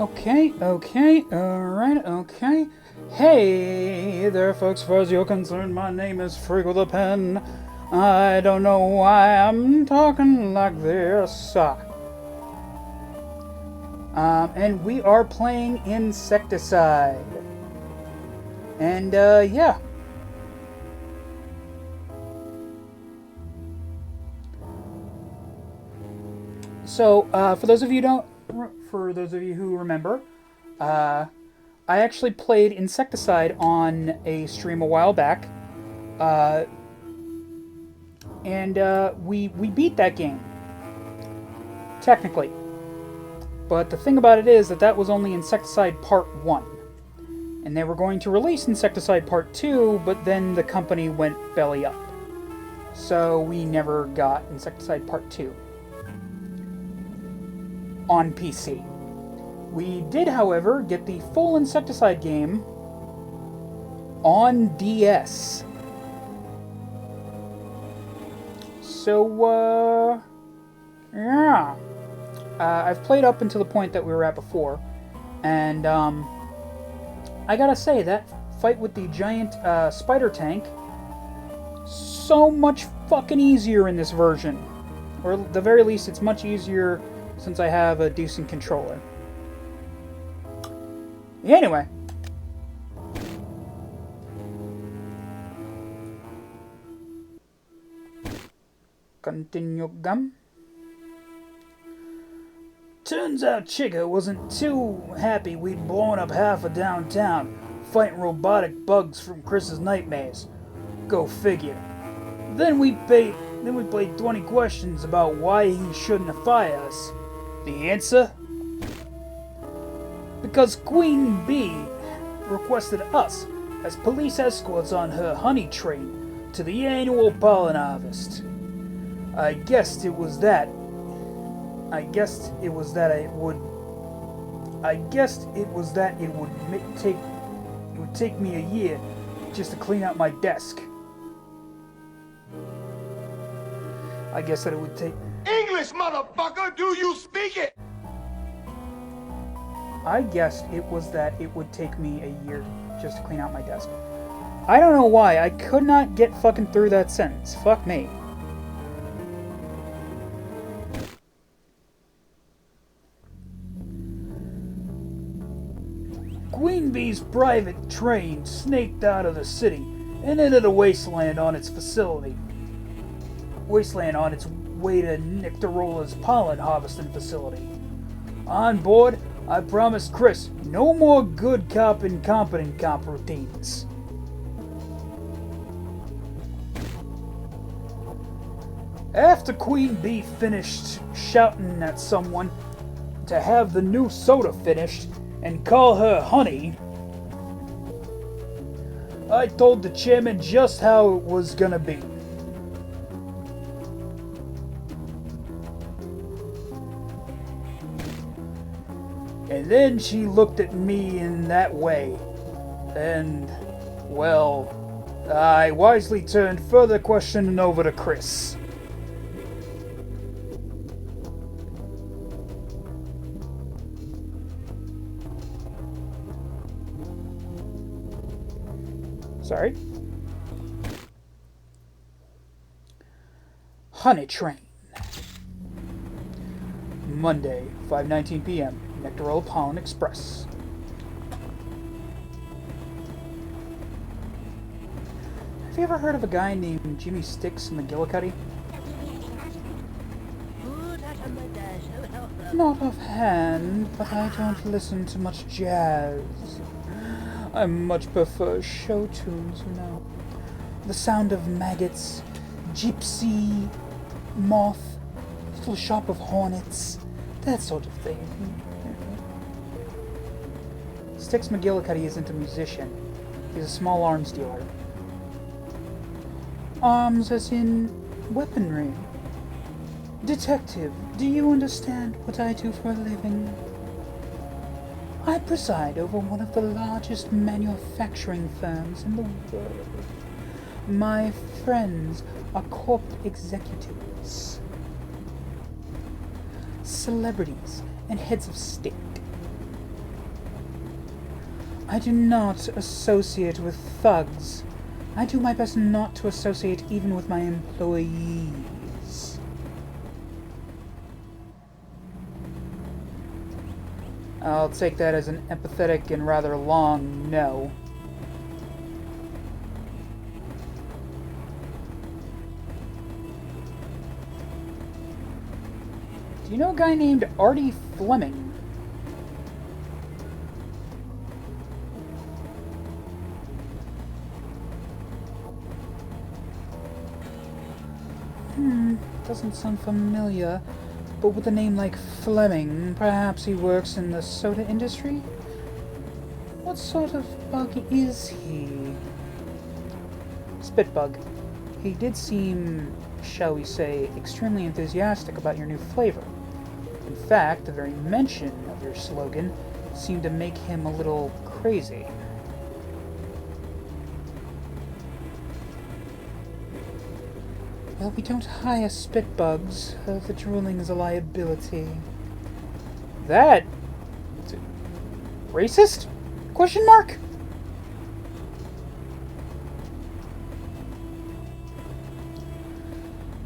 Okay, alright, okay. Hey there, folks, as far as you're concerned, my name is Freakle the Pen. I don't know why I'm talking like this. And we are playing Insecticide. And, yeah. So, for those of you who remember, I actually played Insecticide on a stream a while back, and we beat that game, technically. But the thing about it is that was only Insecticide Part 1. And they were going to release Insecticide Part 2, but then the company went belly up. So we never got Insecticide Part 2 on PC. We did, however, get the full Insecticide game on DS. So, yeah. I've played up until the point that we were at before, and I gotta say, that fight with the giant spider tank, so much fucking easier in this version. Or at the very least, it's much easier since I have a decent controller. Anyway. Continue, gum. Turns out Chica wasn't too happy we'd blown up half of downtown, fighting robotic bugs from Chris's nightmares. Go figure. Then we played 20 questions about why he shouldn't have fired us. The answer? Because Queen Bee requested us as police escorts on her honey train to the annual pollen harvest. I guessed it was that it would take me a year just to clean out my desk. I guess that it would take English, motherfucker, do you speak it? I guessed it was that it would take me a year just to clean out my desk. I don't know why, I could not get fucking through that sentence. Fuck me. Queen Bee's private train snaked out of the city and entered a wasteland on its way to Nictorola's pollen harvesting facility. On board, I promised Chris no more good cop and competent cop routines. After Queen Bee finished shouting at someone to have the new soda finished and call her honey, I told the chairman just how it was gonna be. And then she looked at me in that way, and, well, I wisely turned further questioning over to Chris. Sorry. Honey Train. Monday, 5:19 p.m. Nectarola Pollen Express. Have you ever heard of a guy named Jimmy Sticks McGillicuddy? Not offhand, but I don't listen to much jazz. I much prefer show tunes, you know. The sound of maggots, gypsy, moth, little shop of hornets, that sort of thing. Sticks McGillicuddy isn't a musician. He's a small arms dealer. Arms as in weaponry. Detective, do you understand what I do for a living? I preside over one of the largest manufacturing firms in the world. My friends are corporate executives, celebrities, and heads of state. I do not associate with thugs. I do my best not to associate even with my employees. I'll take that as an empathetic and rather long no. Do you know a guy named Artie Fleming? Doesn't sound familiar, but with a name like Fleming, perhaps he works in the soda industry? What sort of bug is he? Spitbug. He did seem, shall we say, extremely enthusiastic about your new flavor. In fact, the very mention of your slogan seemed to make him a little crazy. Well, we don't hire spitbugs. The drooling is a liability. That... racist? Question mark?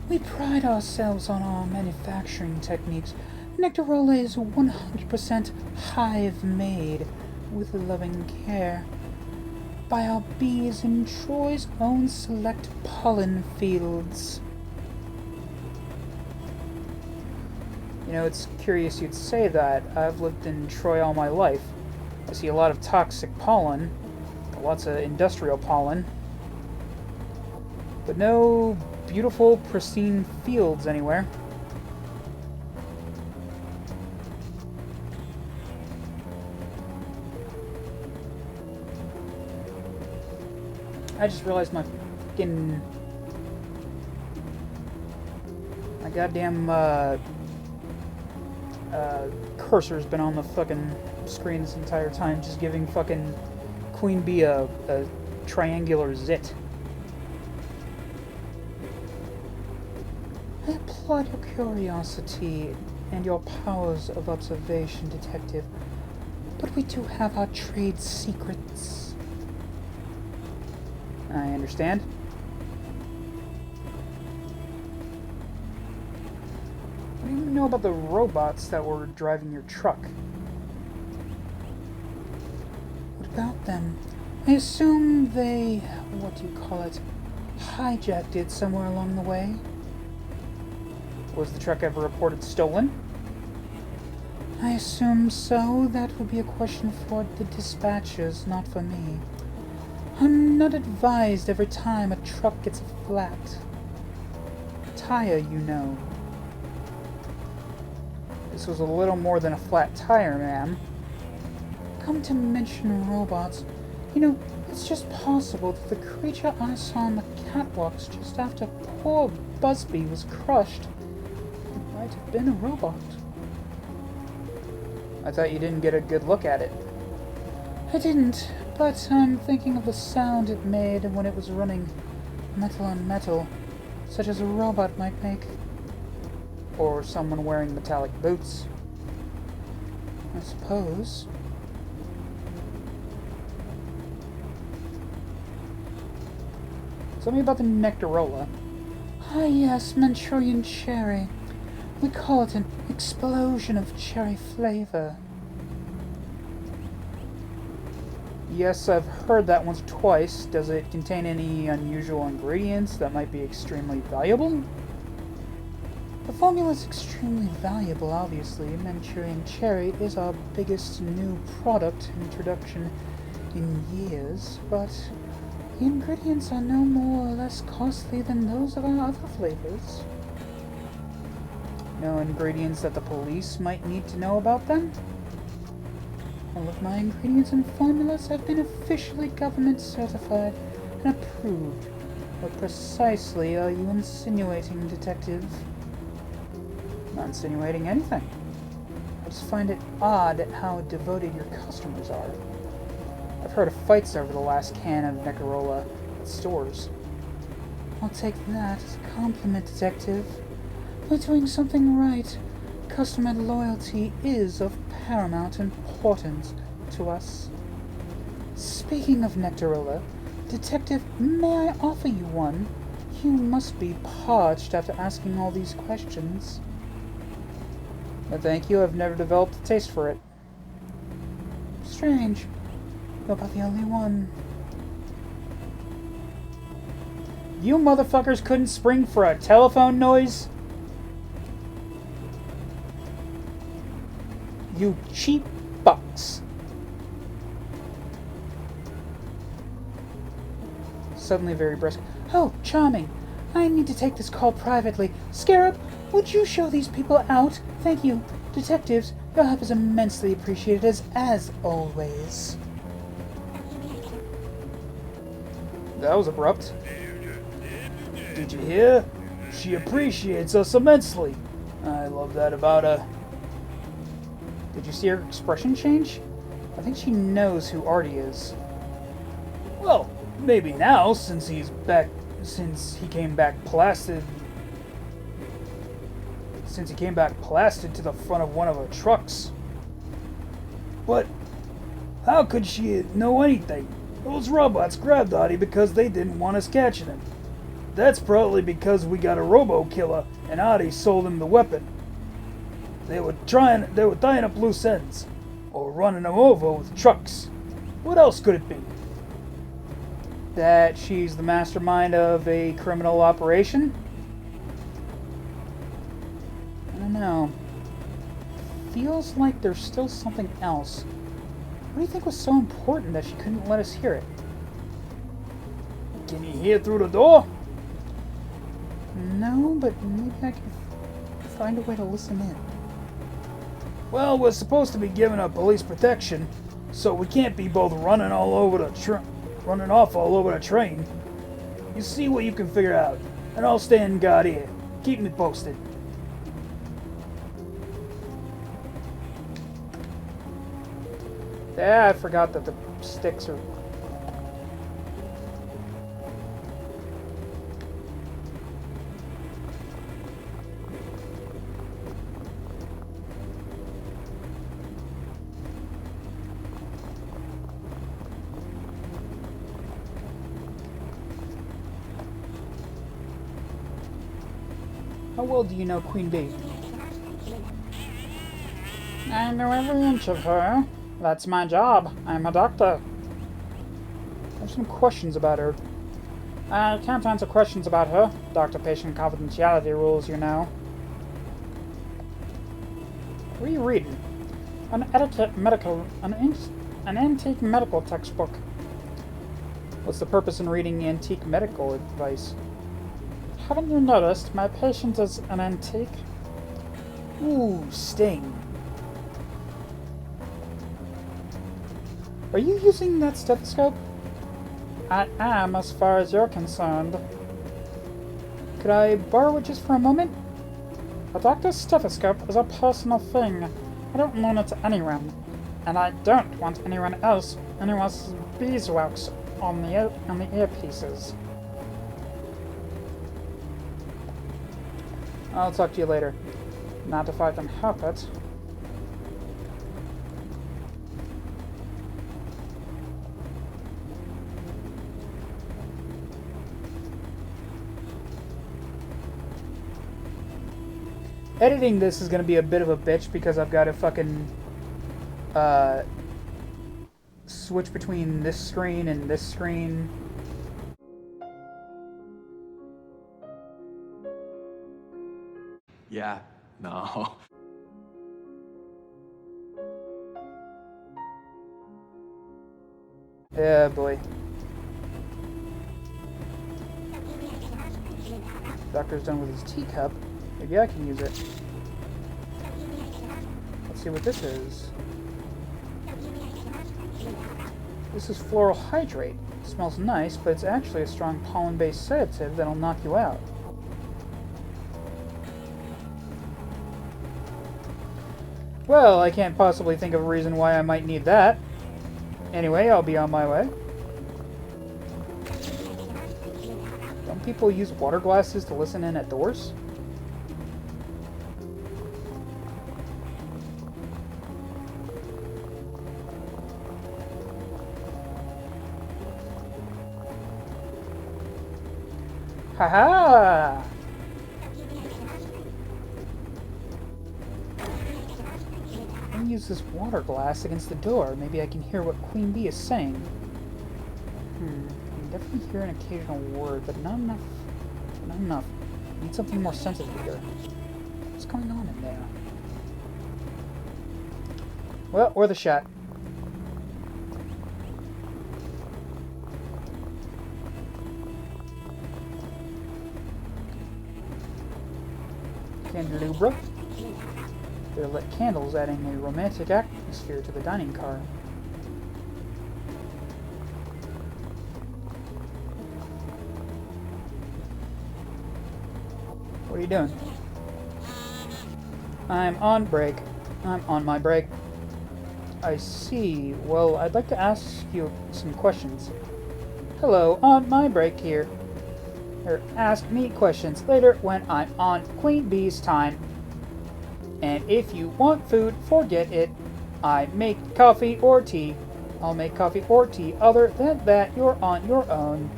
We pride ourselves on our manufacturing techniques. Nectarola is 100% hive-made with loving care by our bees in Troy's own select pollen fields. You know, it's curious you'd say that. I've lived in Troy all my life. I see a lot of toxic pollen, lots of industrial pollen, but no beautiful, pristine fields anywhere. I just realized my goddamn cursor's been on the fucking screen this entire time, just giving fucking Queen Bee a triangular zit. I applaud your curiosity and your powers of observation, Detective, but we do have our trade secrets. I understand. What do you know about the robots that were driving your truck? What about them? I assume they, what do you call it, hijacked it somewhere along the way? Was the truck ever reported stolen? I assume so. That would be a question for the dispatchers, not for me. I'm not advised every time a truck gets a flat tire, you know. This was a little more than a flat tire, ma'am. Come to mention robots, you know, it's just possible that the creature I saw on the catwalks just after poor Busby was crushed might have been a robot. I thought you didn't get a good look at it. I didn't, but I'm thinking of the sound it made when it was running metal on metal, such as a robot might make. Or someone wearing metallic boots. I suppose. Tell me about the Nectarola. Ah yes, Manchurian cherry. We call it an explosion of cherry flavor. Yes, I've heard that once or twice. Does it contain any unusual ingredients that might be extremely valuable? The formula is extremely valuable, obviously. Manchurian cherry is our biggest new product introduction in years, but the ingredients are no more or less costly than those of our other flavors. No ingredients that the police might need to know about them? All of my ingredients and formulas have been officially government certified and approved. What precisely are you insinuating, Detective? Not insinuating anything. I just find it odd at how devoted your customers are. I've heard of fights over the last can of Nectarola at stores. I'll take that as a compliment, Detective. We're doing something right. Customer loyalty is of paramount importance to us. Speaking of Nectarola, Detective, may I offer you one? You must be parched after asking all these questions. No, thank you. I've never developed a taste for it. Strange. You're about the only one. You motherfuckers couldn't spring for a telephone noise? You cheap bucks. Suddenly very brisk. Oh, charming. I need to take this call privately. Scarab, would you show these people out? Thank you. Detectives, your help is immensely appreciated as always. That was abrupt. Did you hear? She appreciates us immensely. I love that about her. Did you see her expression change? I think she knows who Artie is. Well, maybe now, since he came back blasted to the front of one of our trucks. But how could she know anything? Those robots grabbed Artie because they didn't want us catching him. That's probably because we got a robo-killer and Artie sold him the weapon. They were tying up loose ends, or running them over with trucks. What else could it be? That she's the mastermind of a criminal operation? I don't know. Feels like there's still something else. What do you think was so important that she couldn't let us hear it? Can you hear through the door? No, but maybe I can find a way to listen in. Well, we're supposed to be giving her police protection, so we can't be both running off all over the train. You see what you can figure out, and I'll stand guard here. Keep me posted. Yeah, I forgot that the sticks are... How well do you know Queen Bee? I know every inch of her. That's my job. I'm a doctor. I have some questions about her. I can't answer questions about her. Doctor-patient confidentiality rules, you know. What are you reading? An antique medical textbook. What's the purpose in reading antique medical advice? Haven't you noticed my patient is an antique? Ooh, sting. Are you using that stethoscope? I am, as far as you're concerned. Could I borrow it just for a moment? A doctor's stethoscope is a personal thing. I don't loan it to anyone. And I don't want anyone else's beeswax on the earpieces. I'll talk to you later. Not if I can help it. Editing this is going to be a bit of a bitch because I've got to fucking switch between this screen and this screen. Yeah, no. Yeah, boy. Doctor's done with his teacup. Maybe I can use it. Let's see what this is. This is floral hydrate. It smells nice, but it's actually a strong pollen-based sedative that'll knock you out. Well, I can't possibly think of a reason why I might need that. Anyway, I'll be on my way. Don't people use water glasses to listen in at doors? Haha! Let me use this water glass against the door. Maybe I can hear what Queen Bee is saying. I can definitely hear an occasional word, but not enough. Not enough. I need something more sensitive here. What's going on in there? Well, or the shot. Candelabra. They're lit candles, adding a romantic atmosphere to the dining car. What are you doing? I'm on break. I'm on my break. I see. Well, I'd like to ask you some questions. Hello, on my break here. Or ask me questions later when I'm on Queen Bee's time. And if you want food, forget it. I make coffee or tea. I'll make coffee or tea. Other than that, you're on your own.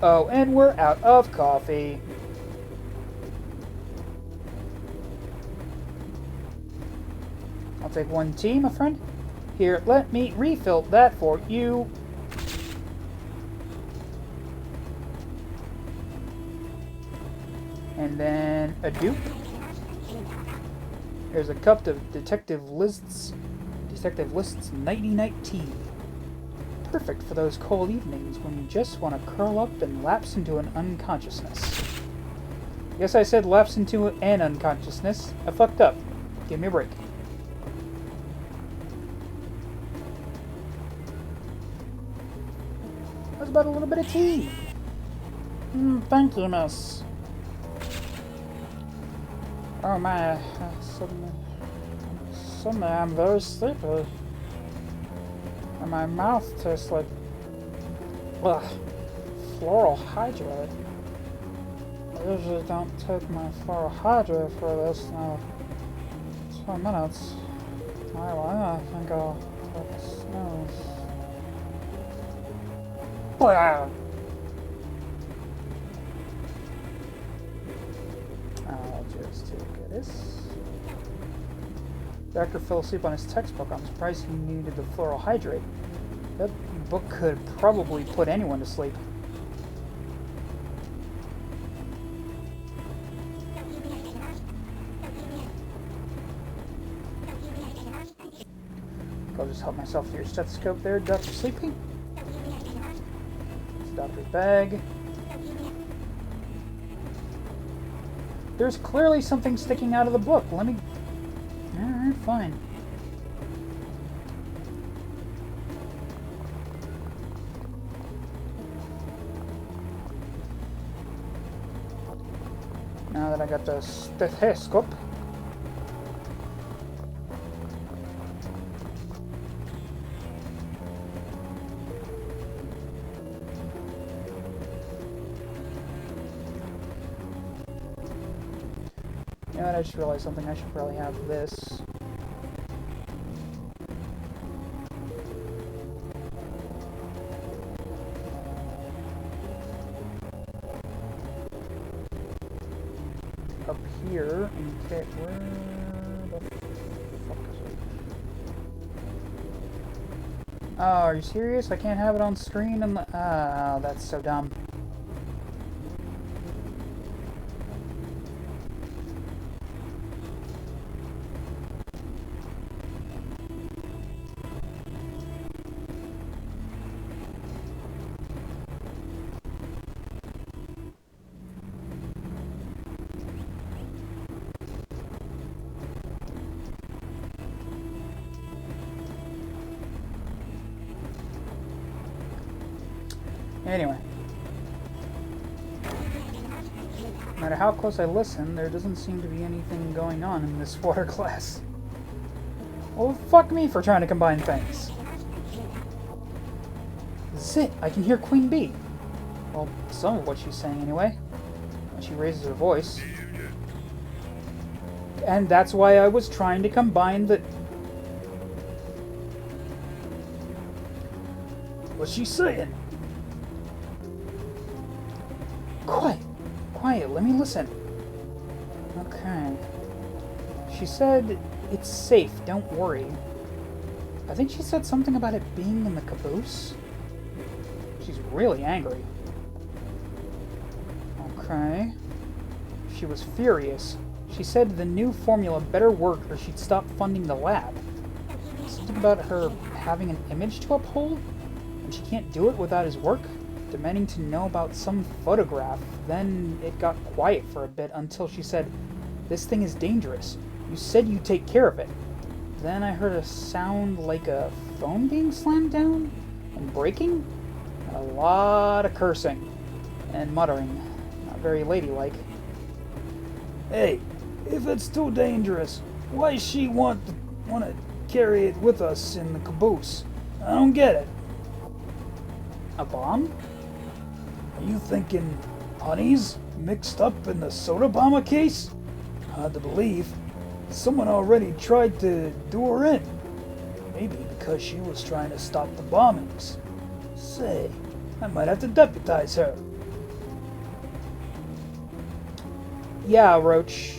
Oh, and we're out of coffee. I'll take one tea, my friend. Here, let me refill that for you. And then a dupe. There's a cup of Detective List's Nighty-Night Tea. Perfect for those cold evenings when you just want to curl up and lapse into an unconsciousness. Yes, I said lapse into an unconsciousness. I fucked up. Give me a break. How's about a little bit of tea? Thank you, miss. Oh my, suddenly I'm very sleepy. And my mouth tastes like, floral hydrate. I usually don't take my floral hydrate for this now. 2 minutes. I think I'll take a snooze. Blah. I'll just take this. Dr. fell asleep on his textbook. I'm surprised he needed the floral hydrate. That book could probably put anyone to sleep. I'll just help myself to your stethoscope there, Dr. Sleepy. It's Doctor's bag. There's clearly something sticking out of the book. Let me... Alright, fine. Now that I got the stethoscope. You know what, I just realized something. I should probably have this. Up here, okay, where the fuck is it? Oh, are you serious? I can't have it on screen and oh, that's so dumb. Anyway. No matter how close I listen, there doesn't seem to be anything going on in this water glass. Well, fuck me for trying to combine things. This is it. I can hear Queen Bee. Well, some of what she's saying anyway. When she raises her voice. And that's why I was trying to combine the... What's she saying? Quiet! Quiet, let me listen. Okay. She said, it's safe, don't worry. I think she said something about it being in the caboose. She's really angry. Okay. She was furious. She said the new formula better work or she'd stop funding the lab. Something about her having an image to uphold, and she can't do it without his work, demanding to know about some photograph. Then it got quiet for a bit until she said, "This thing is dangerous. You said you'd take care of it." Then I heard a sound like a phone being slammed down and breaking, and a lot of cursing and muttering. Not very ladylike. Hey, if it's too dangerous, why she want to carry it with us in the caboose? I don't get it. A bomb? Are you thinking honey's mixed up in the soda bomber case? Hard to believe. Someone already tried to do her in. Maybe because she was trying to stop the bombings. Say, I might have to deputize her. Yeah, Roach.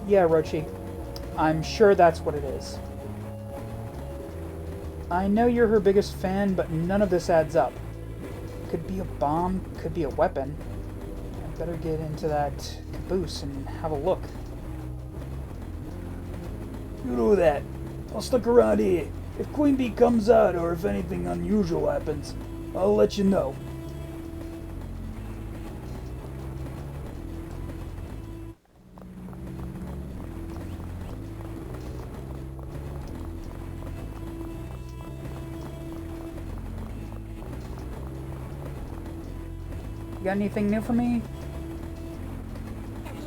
Yeah, Roachy. I'm sure that's what it is. I know you're her biggest fan, but none of this adds up. Could be a bomb, could be a weapon. I better get into that caboose and have a look. You do that. I'll stick around here. If Queen Bee comes out or if anything unusual happens, I'll let you know. You got anything new for me?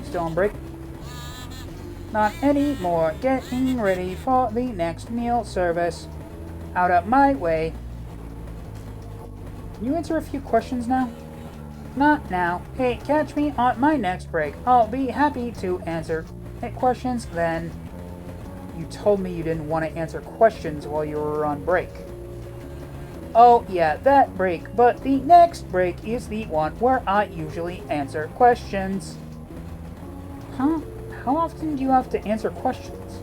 Still on break? Not anymore. Getting ready for the next meal service. Out of my way. Can you answer a few questions now? Not now. Hey, catch me on my next break. I'll be happy to answer questions then. You told me you didn't want to answer questions while you were on break. Oh, yeah, that break, but the next break is the one where I usually answer questions. Huh? How often do you have to answer questions?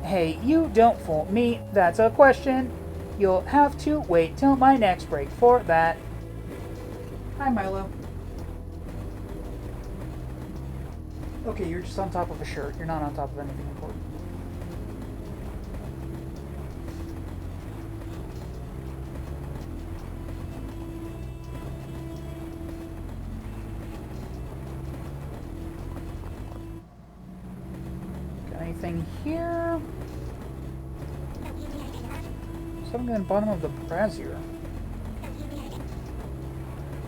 Hey, you don't fool me, that's a question. You'll have to wait till my next break for that. Hi, Milo. Okay, you're just on top of a shirt. You're not on top of anything important. Anything here? Something in the bottom of the brazier.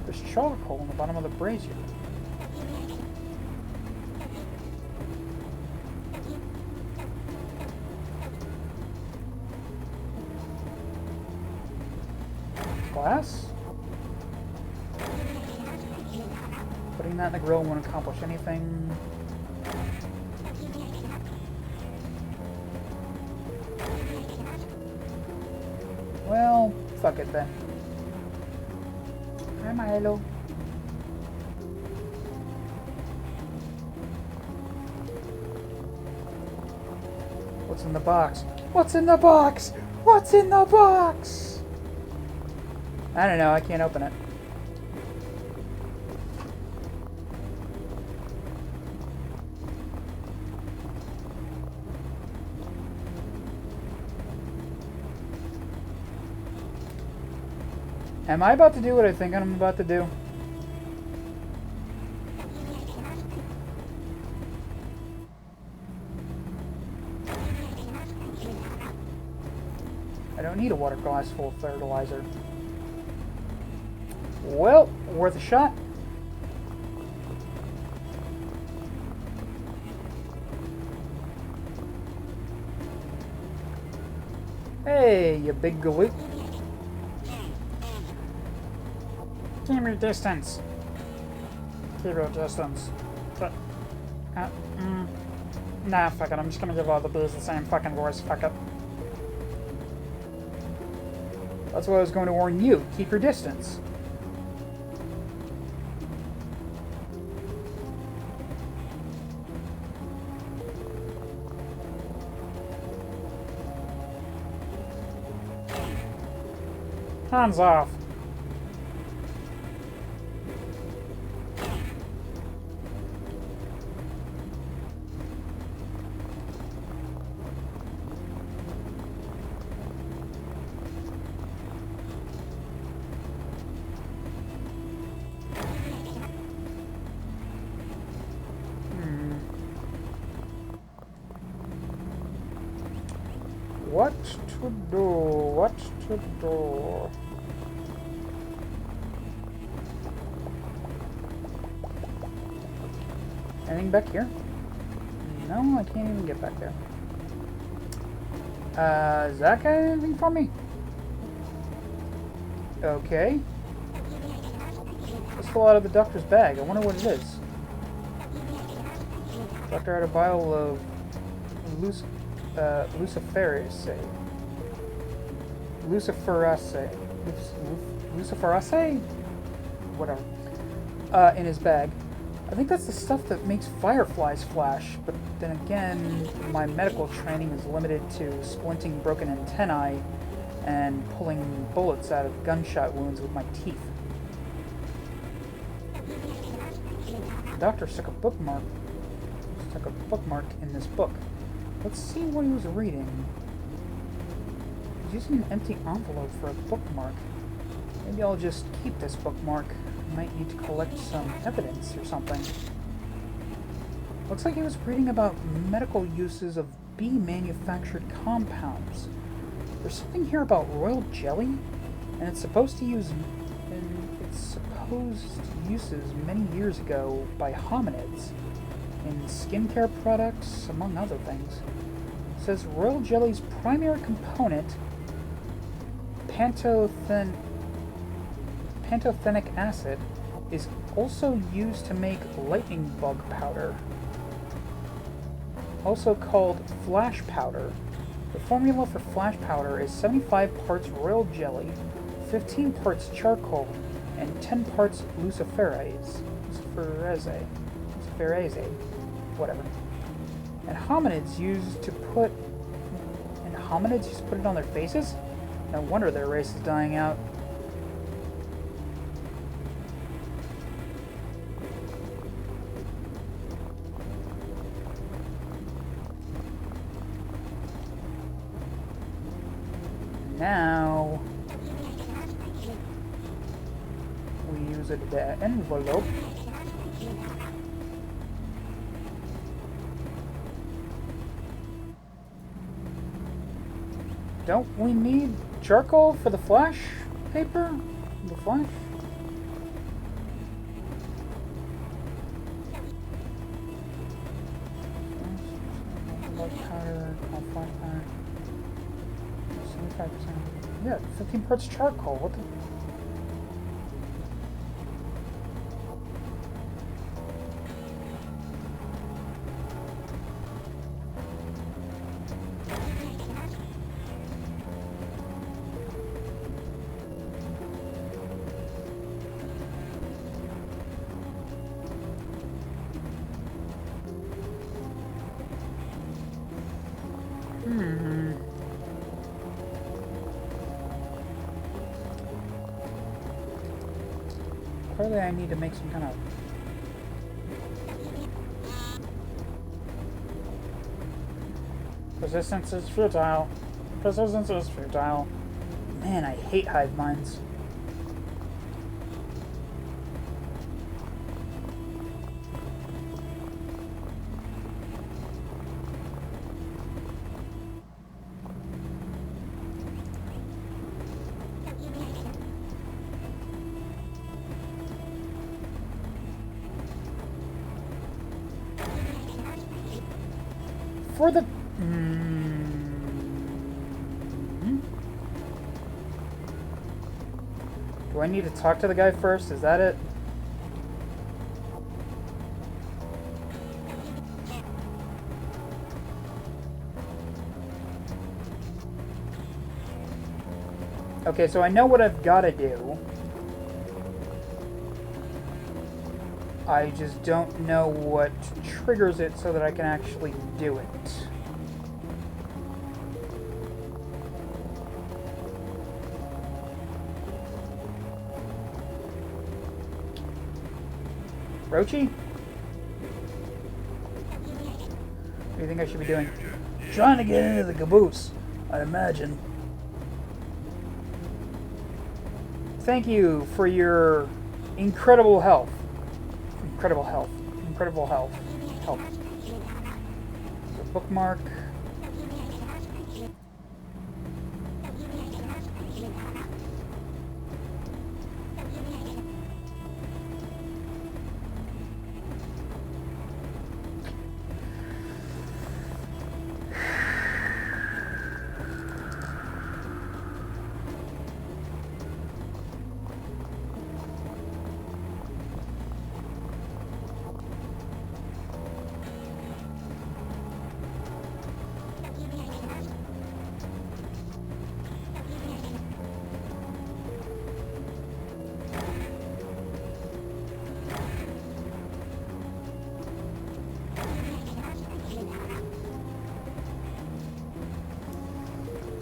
There's charcoal in the bottom of the brazier. Glass? Putting that in the grill won't accomplish anything. Well, fuck it then. Hi, Milo. What's in the box? What's in the box? What's in the box? I don't know, I can't open it. Am I about to do what I think I'm about to do? I don't need a water glass full of fertilizer. Well, worth a shot. Hey, you big galoot. Keep your distance. Keep your distance. Nah, fuck it. I'm just gonna give all the bees the same fucking voice. Fuck it. That's what I was going to warn you. Keep your distance. Hands off. What to do? What to do? Anything back here? No, I can't even get back there. Is that guy anything for me? Okay. Let's pull out of the doctor's bag. I wonder what it is. Doctor had a vial of Luciferase. Luciferase? Whatever. In his bag. I think that's the stuff that makes fireflies flash, but then again, my medical training is limited to splinting broken antennae and pulling bullets out of gunshot wounds with my teeth. The doctor stuck a bookmark in this book. Let's see what he was reading. He's using an empty envelope for a bookmark. Maybe I'll just keep this bookmark. I might need to collect some evidence or something. Looks like he was reading about medical uses of bee-manufactured compounds. There's something here about royal jelly, and it's supposed uses many years ago by hominids in skincare products, among other things. It says royal jelly's primary component, pantothenic acid, is also used to make lightning bug powder, also called flash powder. The formula for flash powder is 75 parts royal jelly, 15 parts charcoal, and 10 parts luciferase, whatever. And hominids used to put it on their faces? No wonder their race is dying out. Now we use the envelope. Don't we need charcoal for the flash paper? The flash? Powder, flash powder. 75%. Yeah, 15 parts charcoal. What the? Clearly I need to make some kind of... Persistence is futile. Persistence is futile. Man, I hate hive minds. For the... Do I need to talk to the guy first? Is that it? Okay, so I know what I've got to do. I just don't know what triggers it so that I can actually do it. Rochi? What do you think I should be doing? Trying to get into the caboose, I'd imagine. Thank you for your incredible health. Incredible health. Incredible health. Help. So bookmark.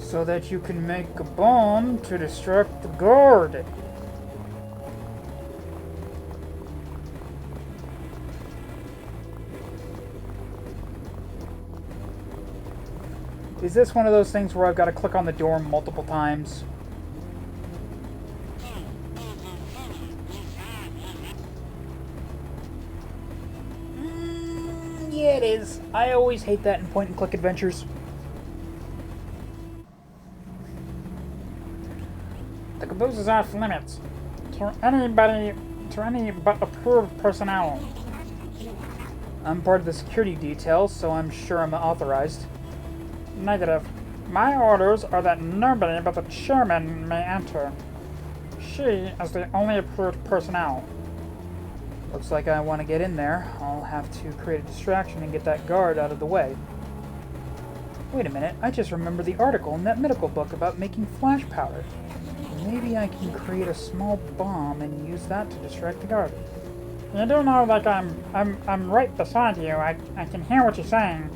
So that you can make a bomb to distract the guard. Is this one of those things where I've got to click on the door multiple times? Yeah, it is. I always hate that in point-and-click adventures. The caboose is off limits to any but approved personnel. I'm part of the security detail, so I'm sure I'm authorized. Negative. My orders are that nobody but the chairman may enter. She is the only approved personnel. Looks like I want to get in there. I'll have to create a distraction and get that guard out of the way. Wait a minute, I just remembered the article in that medical book about making flash powder. Maybe I can create a small bomb and use that to distract the guard. You do know that I'm right beside you. I can hear what you're saying.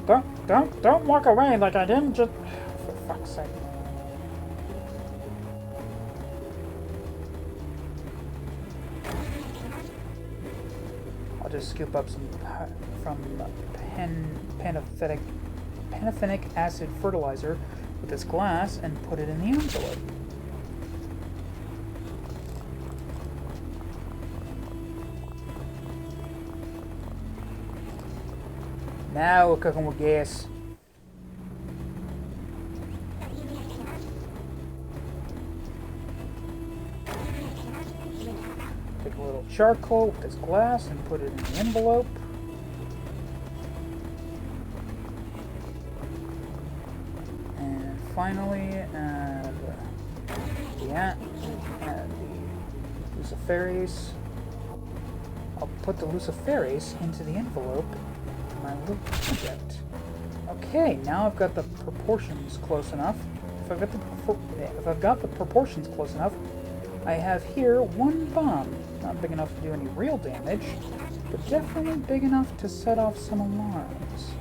Don't walk away like I didn't just... For fuck's sake. I'll just scoop up some from panaphenic acid fertilizer with this glass and put it in the envelope. Now we're cooking with gas. Take a little charcoal with this glass and put it in the envelope. And finally, add the luciferase. I'll put the luciferase into the envelope. My little project. Okay, now I've got the proportions close enough. If I've got the proportions close enough, I have here one bomb. Not big enough to do any real damage, but definitely big enough to set off some alarms.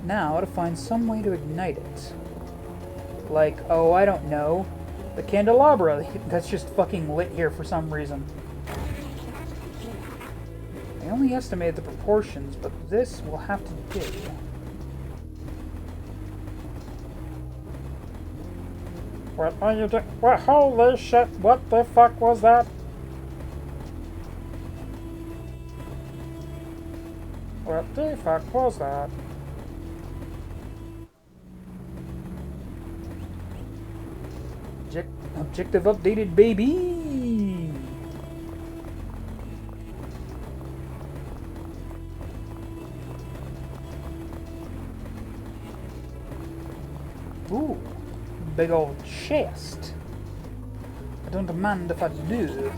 Now to find some way to ignite it. Like, oh, I don't know, the candelabra that's just fucking lit here for some reason. I only estimated the proportions, but this will have to do. What are you doing? What? Holy shit, what the fuck was that? What the fuck was that? Objective updated, baby! Ooh, big old chest. I don't mind if I do.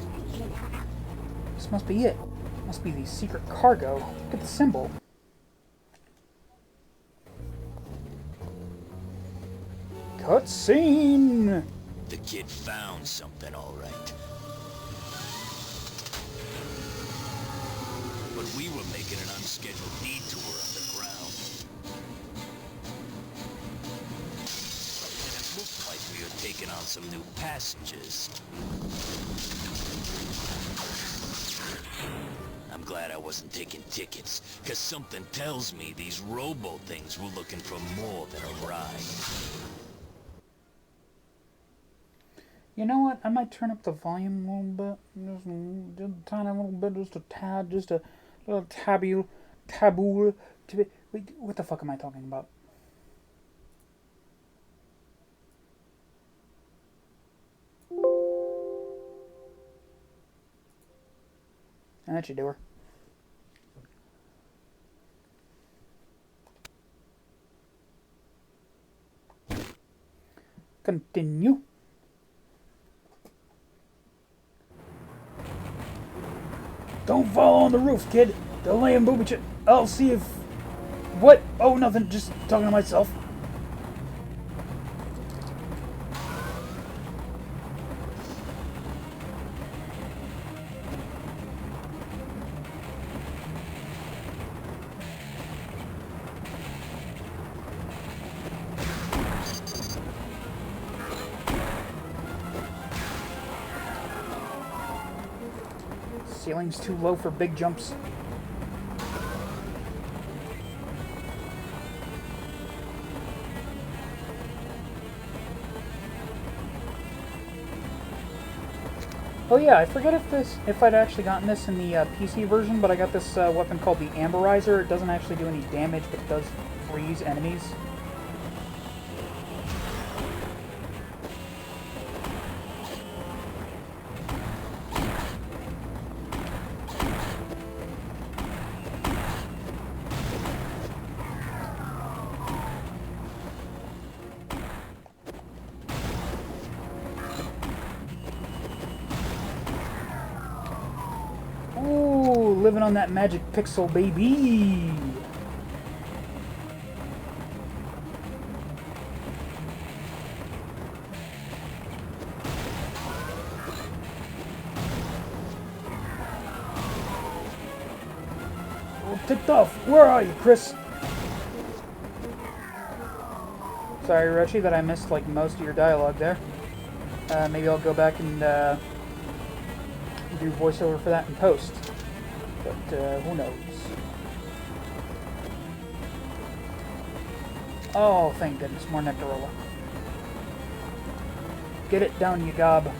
This must be it. Must be the secret cargo. Look at the symbol. Cutscene! The kid found something, all right. But we were making an unscheduled detour underground. And it looked like we were taking taking on some new passengers. I'm glad I wasn't taking tickets, because something tells me these robo-things were looking for more than a ride. You know what? I might turn up the volume a little bit. Just a tiny little bit, just a tad, just a little taboo. Wait, what the fuck am I talking about? That should do her. Continue. Don't fall on the roof, kid. They're laying booby trap. I'll see if... What? Oh, nothing. Just talking to myself. Ceiling's too low for big jumps. Oh yeah, I forget if I'd actually gotten this in the PC version, but I got this weapon called the Amberizer. It doesn't actually do any damage, but it does freeze enemies. Living on that magic pixel, baby. Oh, ticked off. Where are you, Chris? Sorry, Richie, that I missed like most of your dialogue there. Maybe I'll go back and do voiceover for that in post. But who knows? Oh, thank goodness, more Nectarola. Get it down, you gob.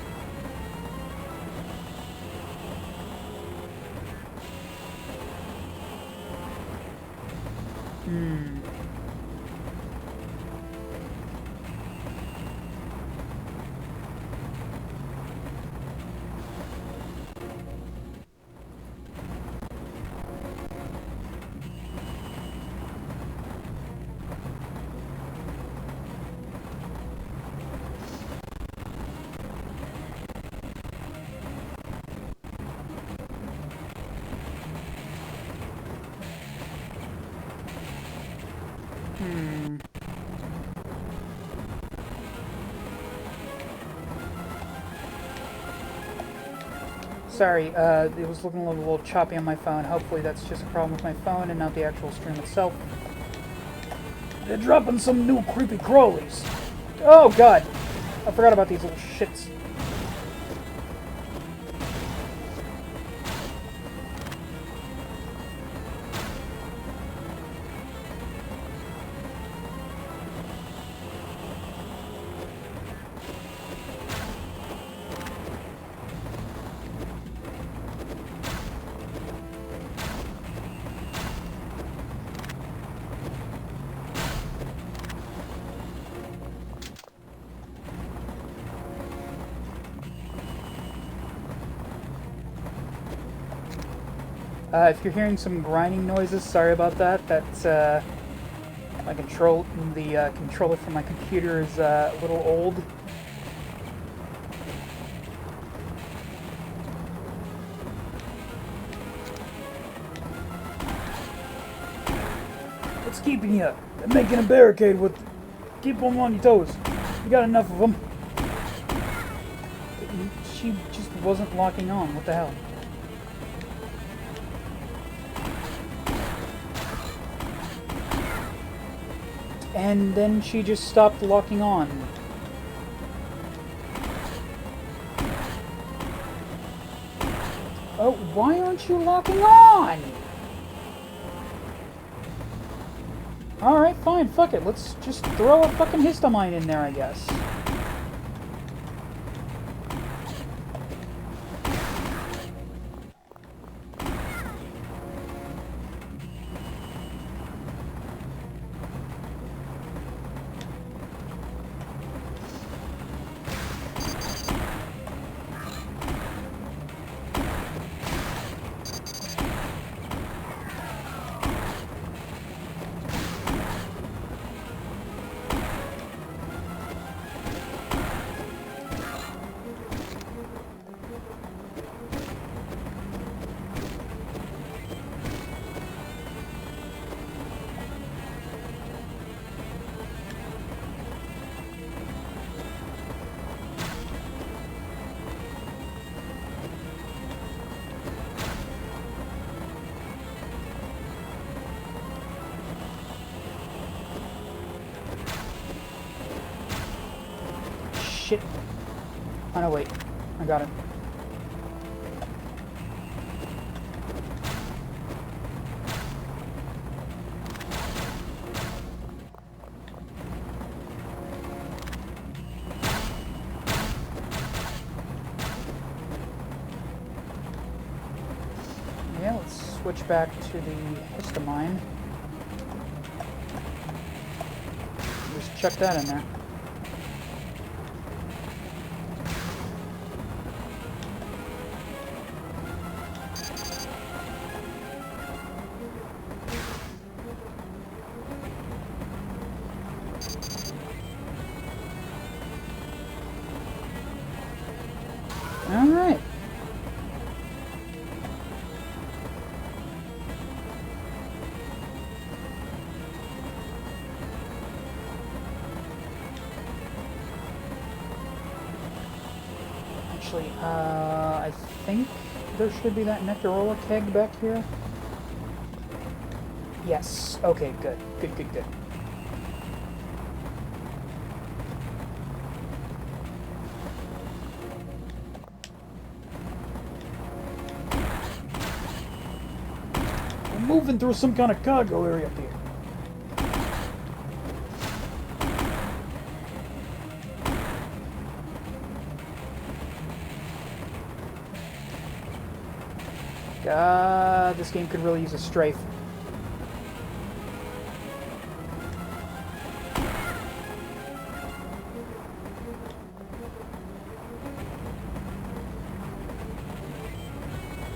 Sorry, it was looking a little choppy on my phone. Hopefully that's just a problem with my phone and not the actual stream itself. They're dropping some new creepy crawlies. Oh god! I forgot about these little shits. If you're hearing some grinding noises, sorry about that. That's my controller from my computer is a little old. What's keeping you? They're making a barricade with... Keep them on your toes. You got enough of them. She just wasn't locking on. What the hell? And then she just stopped locking on. Oh, why aren't you locking on? Alright, fine, fuck it. Let's just throw a fucking histamine in there, I guess. Shit. Oh no, wait. I got it. Yeah, let's switch back to the histamine. Just chuck that in there. Alright. Actually, I think there should be that Nectarola keg back here. Yes. Okay, good. Good, good, good. We're moving through some kind of cargo area up here. God, this game could really use a strafe.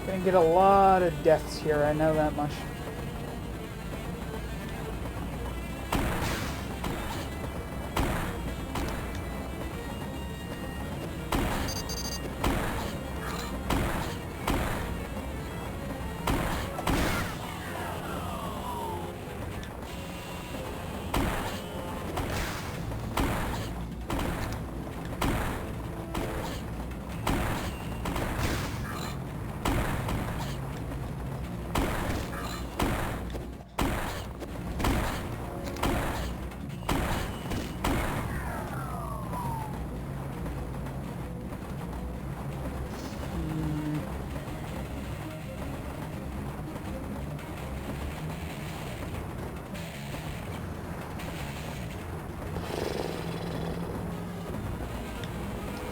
Gonna get a lot of deaths here, I know that much.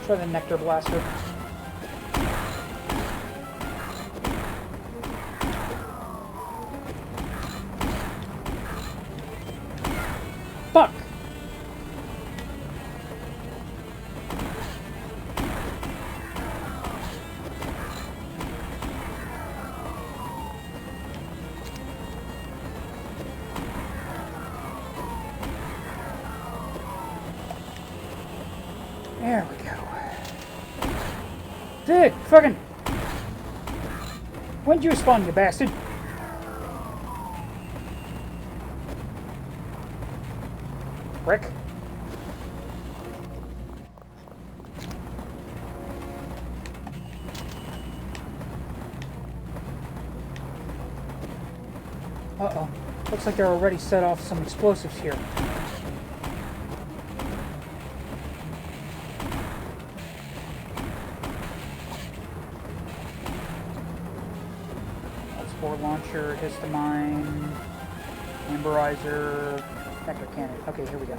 Try the Nectar Blaster. Fuck! There we go. Dude, fucking... When'd you spawn, you bastard? Rick? Uh-oh. Looks like they're already set off some explosives here. launcher, histamine, amberizer, nectar cannon. Okay, here we go.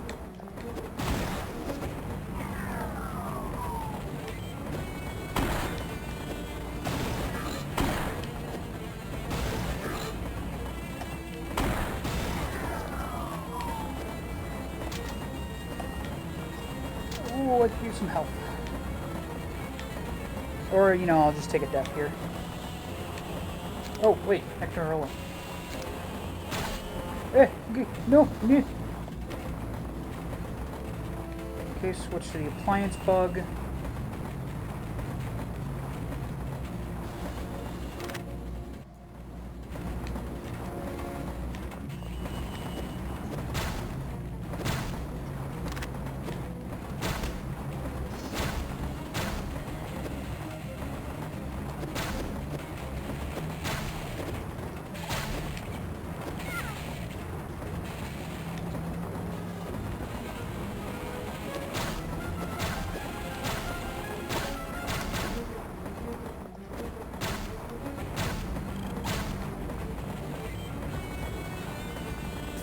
Oh, I could use some help. Or, you know, I'll just take a death here. Oh, wait, Nectar Roller. Eh, no, no. Okay, switch to the appliance bug.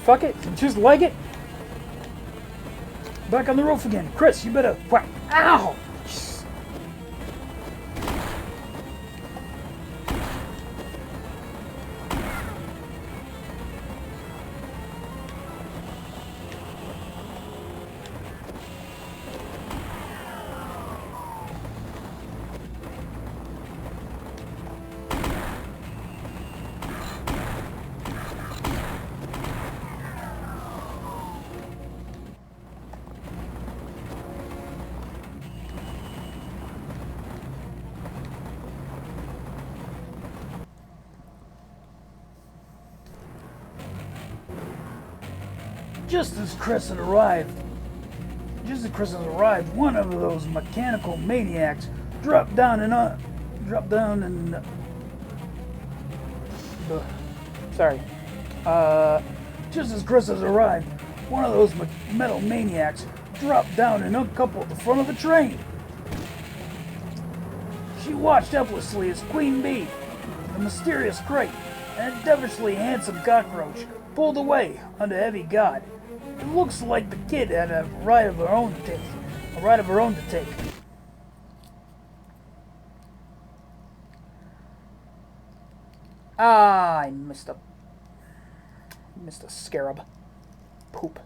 Fuck it, just leg it. Back on the roof again. Chris, you better whack. Ow! Just as Chris had arrived, one of those mechanical maniacs dropped down and Sorry. just as Chris has arrived, one of those metal maniacs dropped down and uncoupled the front of the train. She watched helplessly as Queen Bee, the mysterious crate, and a devilishly handsome cockroach pulled away under heavy guard. It looks like the kid had a ride of her own to take. Ah, I missed a scarab. Poop.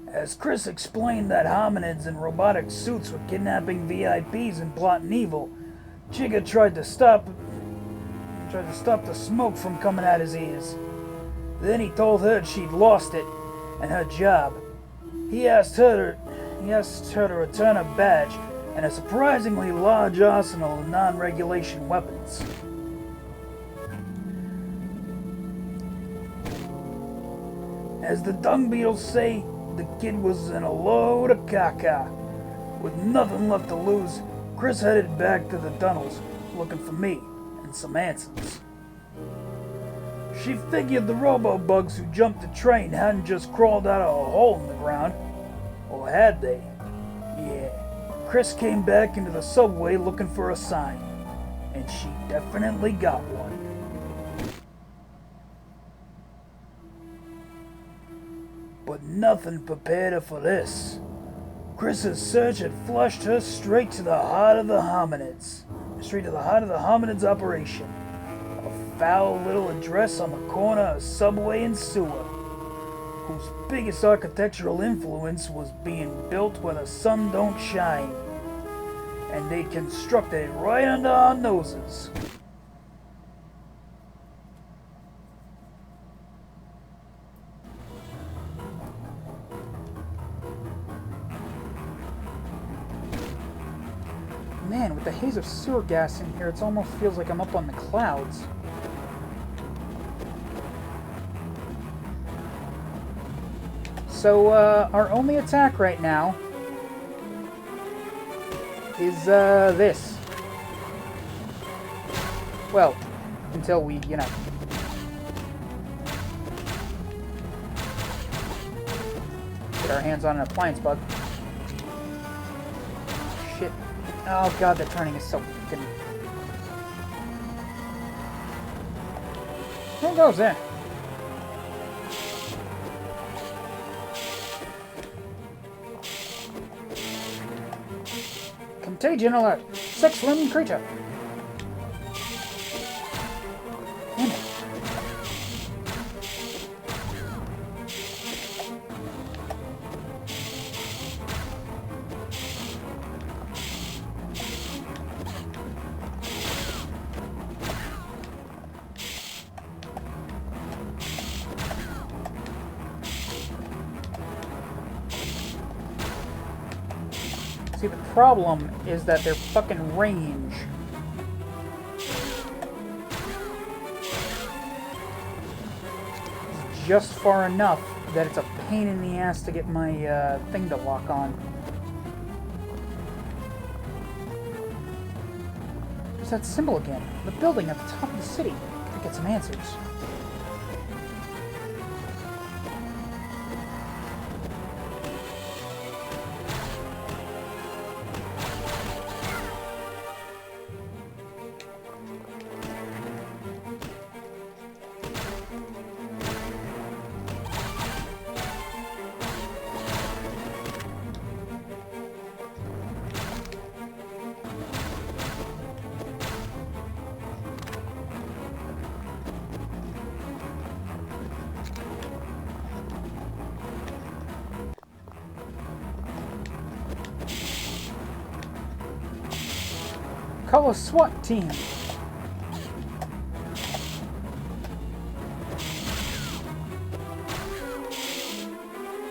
As Chris explained that hominids in robotic suits were kidnapping VIPs and plotting evil, Chica tried to stop the smoke from coming out his ears. Then he told her she'd lost it and her job. He asked her to return her badge and a surprisingly large arsenal of non-regulation weapons. As the dung beetles say, the kid was in a load of caca. With nothing left to lose, Chris headed back to the tunnels looking for me and some answers. She figured the robo-bugs who jumped the train hadn't just crawled out of a hole in the ground. Or had they? Yeah, Chris came back into the subway looking for a sign. And she definitely got one. But nothing prepared her for this. Chris's search had flushed her straight to the heart of the hominids. Straight to the heart of the hominids operation. A foul little address on the corner of Subway and Sewer, whose biggest architectural influence was being built where the sun don't shine. And they constructed it right under our noses. Man, with the haze of sewer gas in here, it almost feels like I'm up on the clouds. So, our only attack right now is, this. Well, until we, you know. Get our hands on an appliance bug. Shit. Oh god, the turning is so fucking... Who goes in? Contagion alert! 6-limbed creature! Damn it. See, the problem is that their fucking range. Is just far enough that it's a pain in the ass to get my thing to lock on. There's that symbol again. The building at the top of the city. Gotta get some answers. Call a SWAT team.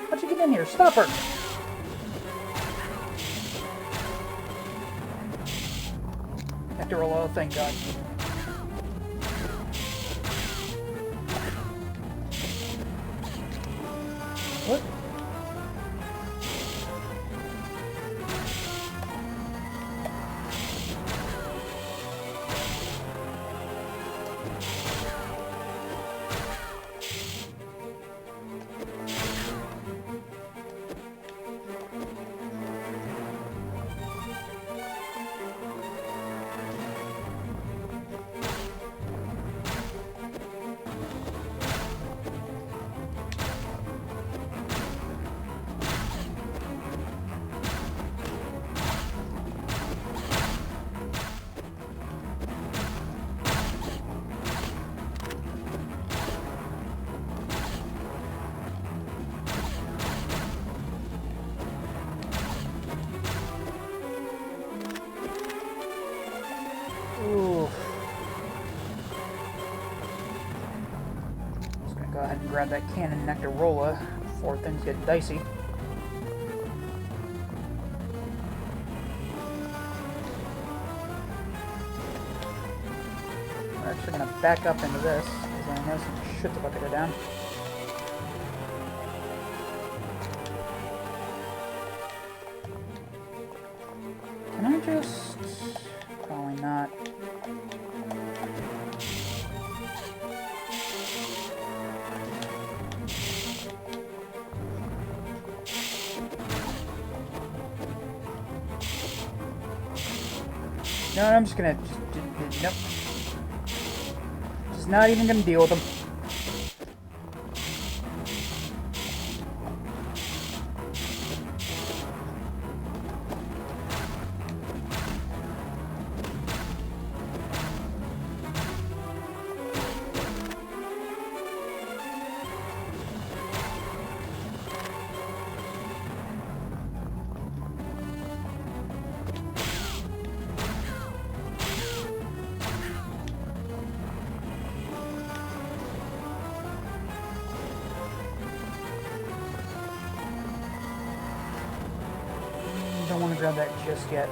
How'd you get in here? Stop her! Have to roll out, thank God. What? Ooh. Just gonna go ahead and grab that cannon Nectarola before things get dicey. We're actually gonna back up into this, because I know some shit's about to go down. Can I just... Probably not. No, I'm just gonna... Nope. Just not even gonna deal with them. Don't want to grab that just yet.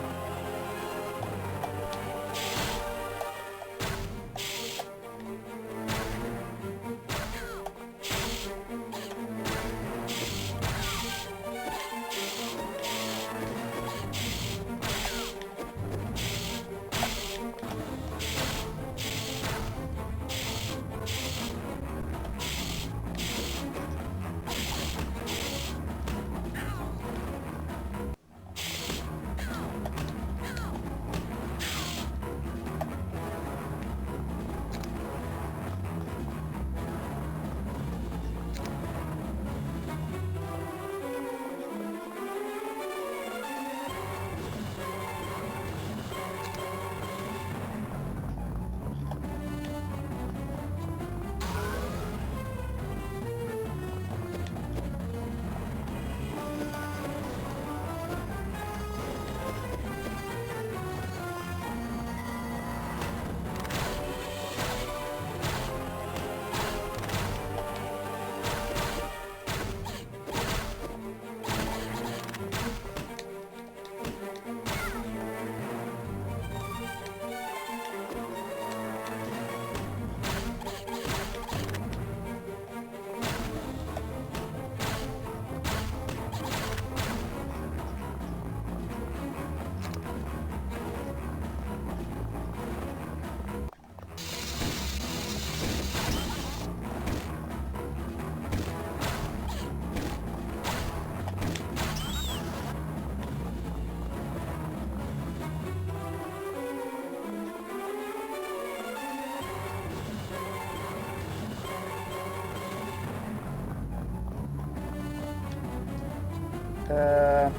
Where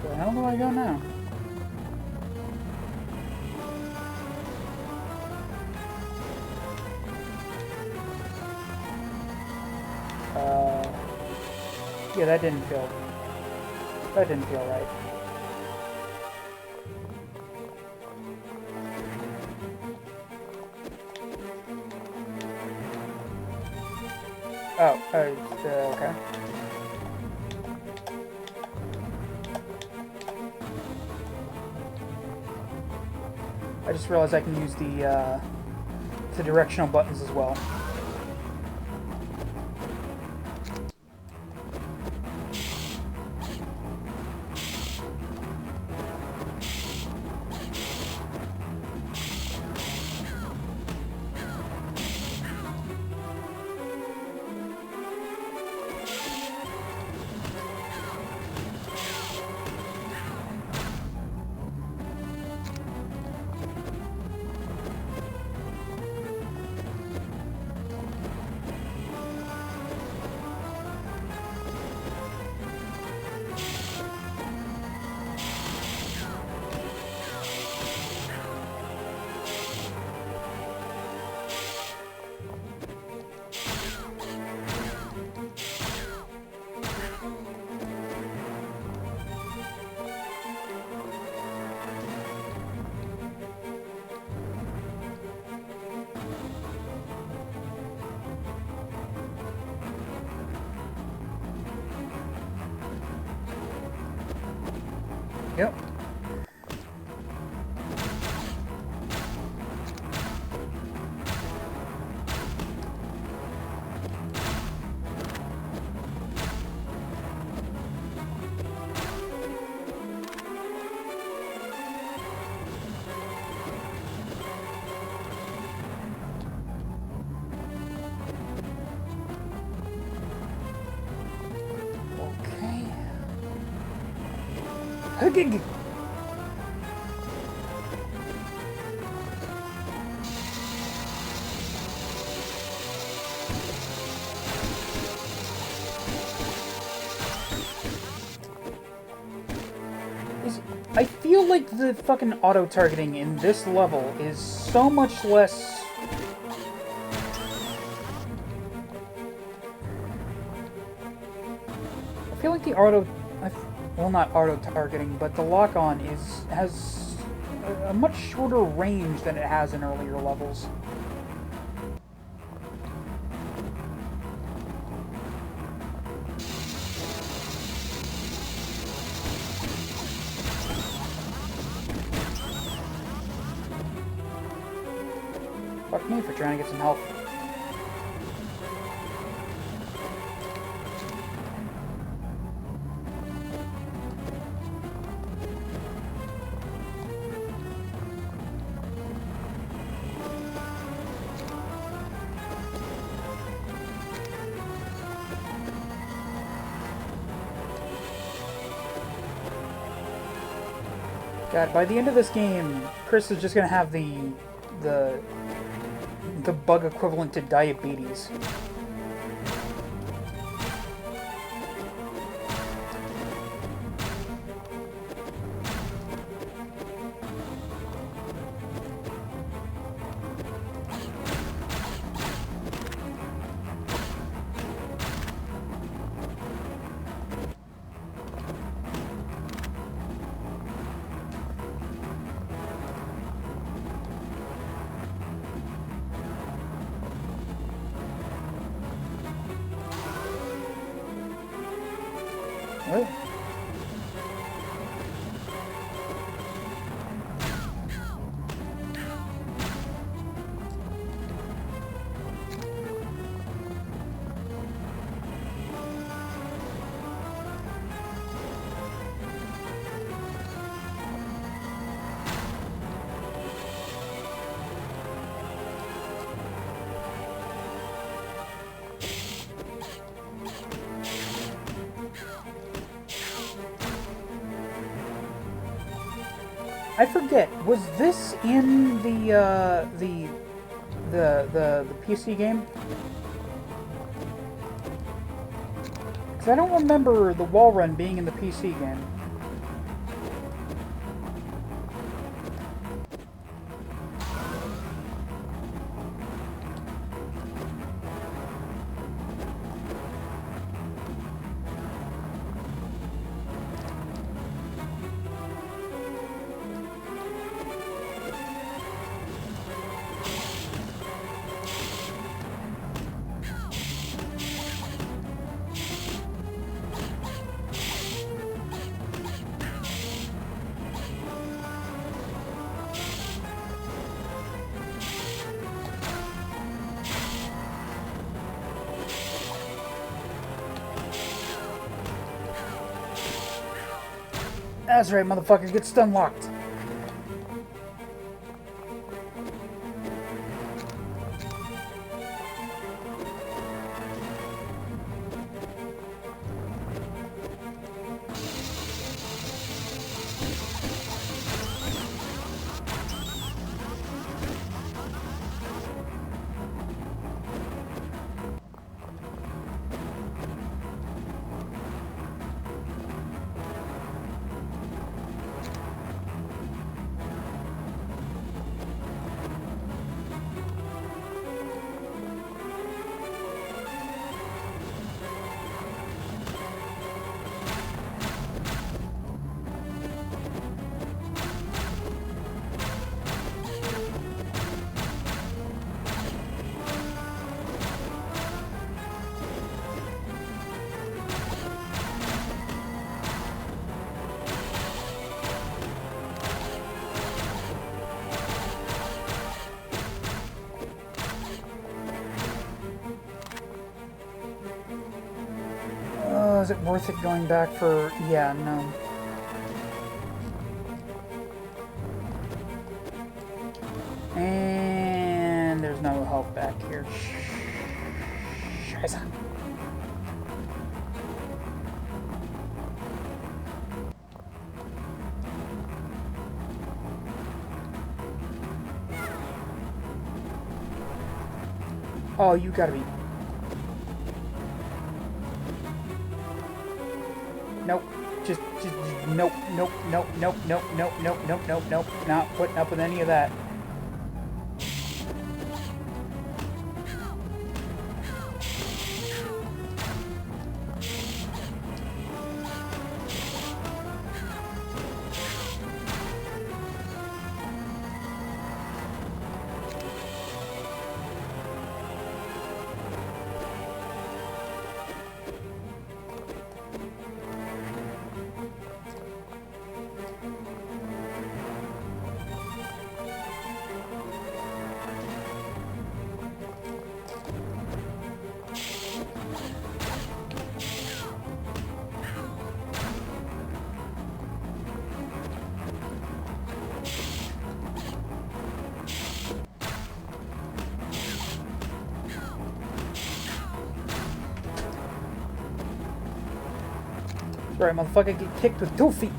the hell do I go now? Yeah, that didn't feel right. Oh, okay. I just realized I can use the directional buttons as well. Yep. Okay. I feel like the fucking auto-targeting in this level is so much less... I feel like the well, not auto-targeting, but the lock-on has a much shorter range than it has in earlier levels. Fuck me for trying to get some help. God, by the end of this game, Chris is just gonna have the bug equivalent to diabetes. What? I forget. Was this in the PC game? Because I don't remember the wall run being in the PC game. That's right, motherfuckers, get stun locked. Is it worth it going back for... Yeah, no. And there's no health back here. Scheiße. Oh, you gotta be... Nope. Just nope, nope, nope, nope, nope, nope, nope, nope, nope, nope. Not putting up with any of that. Sorry, motherfucker, get kicked with 2 feet.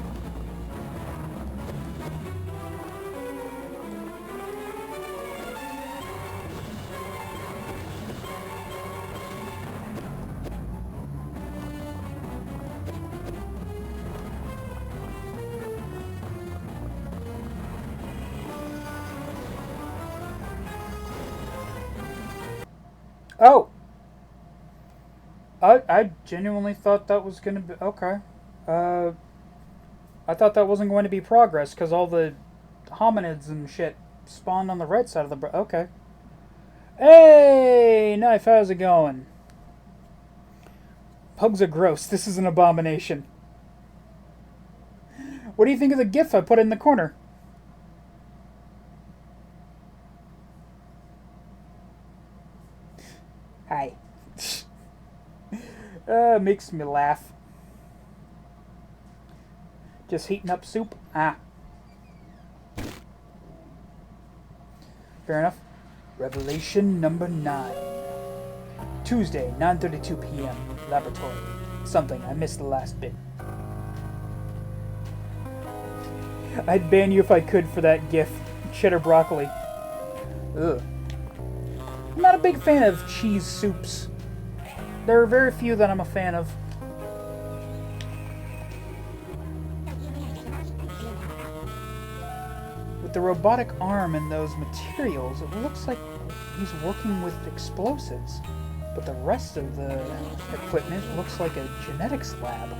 Oh! I genuinely thought that was gonna be... Okay. I thought that wasn't going to be progress, because all the hominids and shit spawned on the right side of the... Okay. Hey! Knife, how's it going? Pugs are gross. This is an abomination. What do you think of the gif I put in the corner? Hi. Makes me laugh. Just heating up soup? Ah. Fair enough. Revelation number 9. Tuesday, 9:32 p.m. Laboratory. Something. I missed the last bit. I'd ban you if I could for that gif. Cheddar broccoli. Ugh. I'm not a big fan of cheese soups. There are very few that I'm a fan of. the robotic arm and those materials, it looks like he's working with explosives. But the rest of the equipment looks like a genetics lab.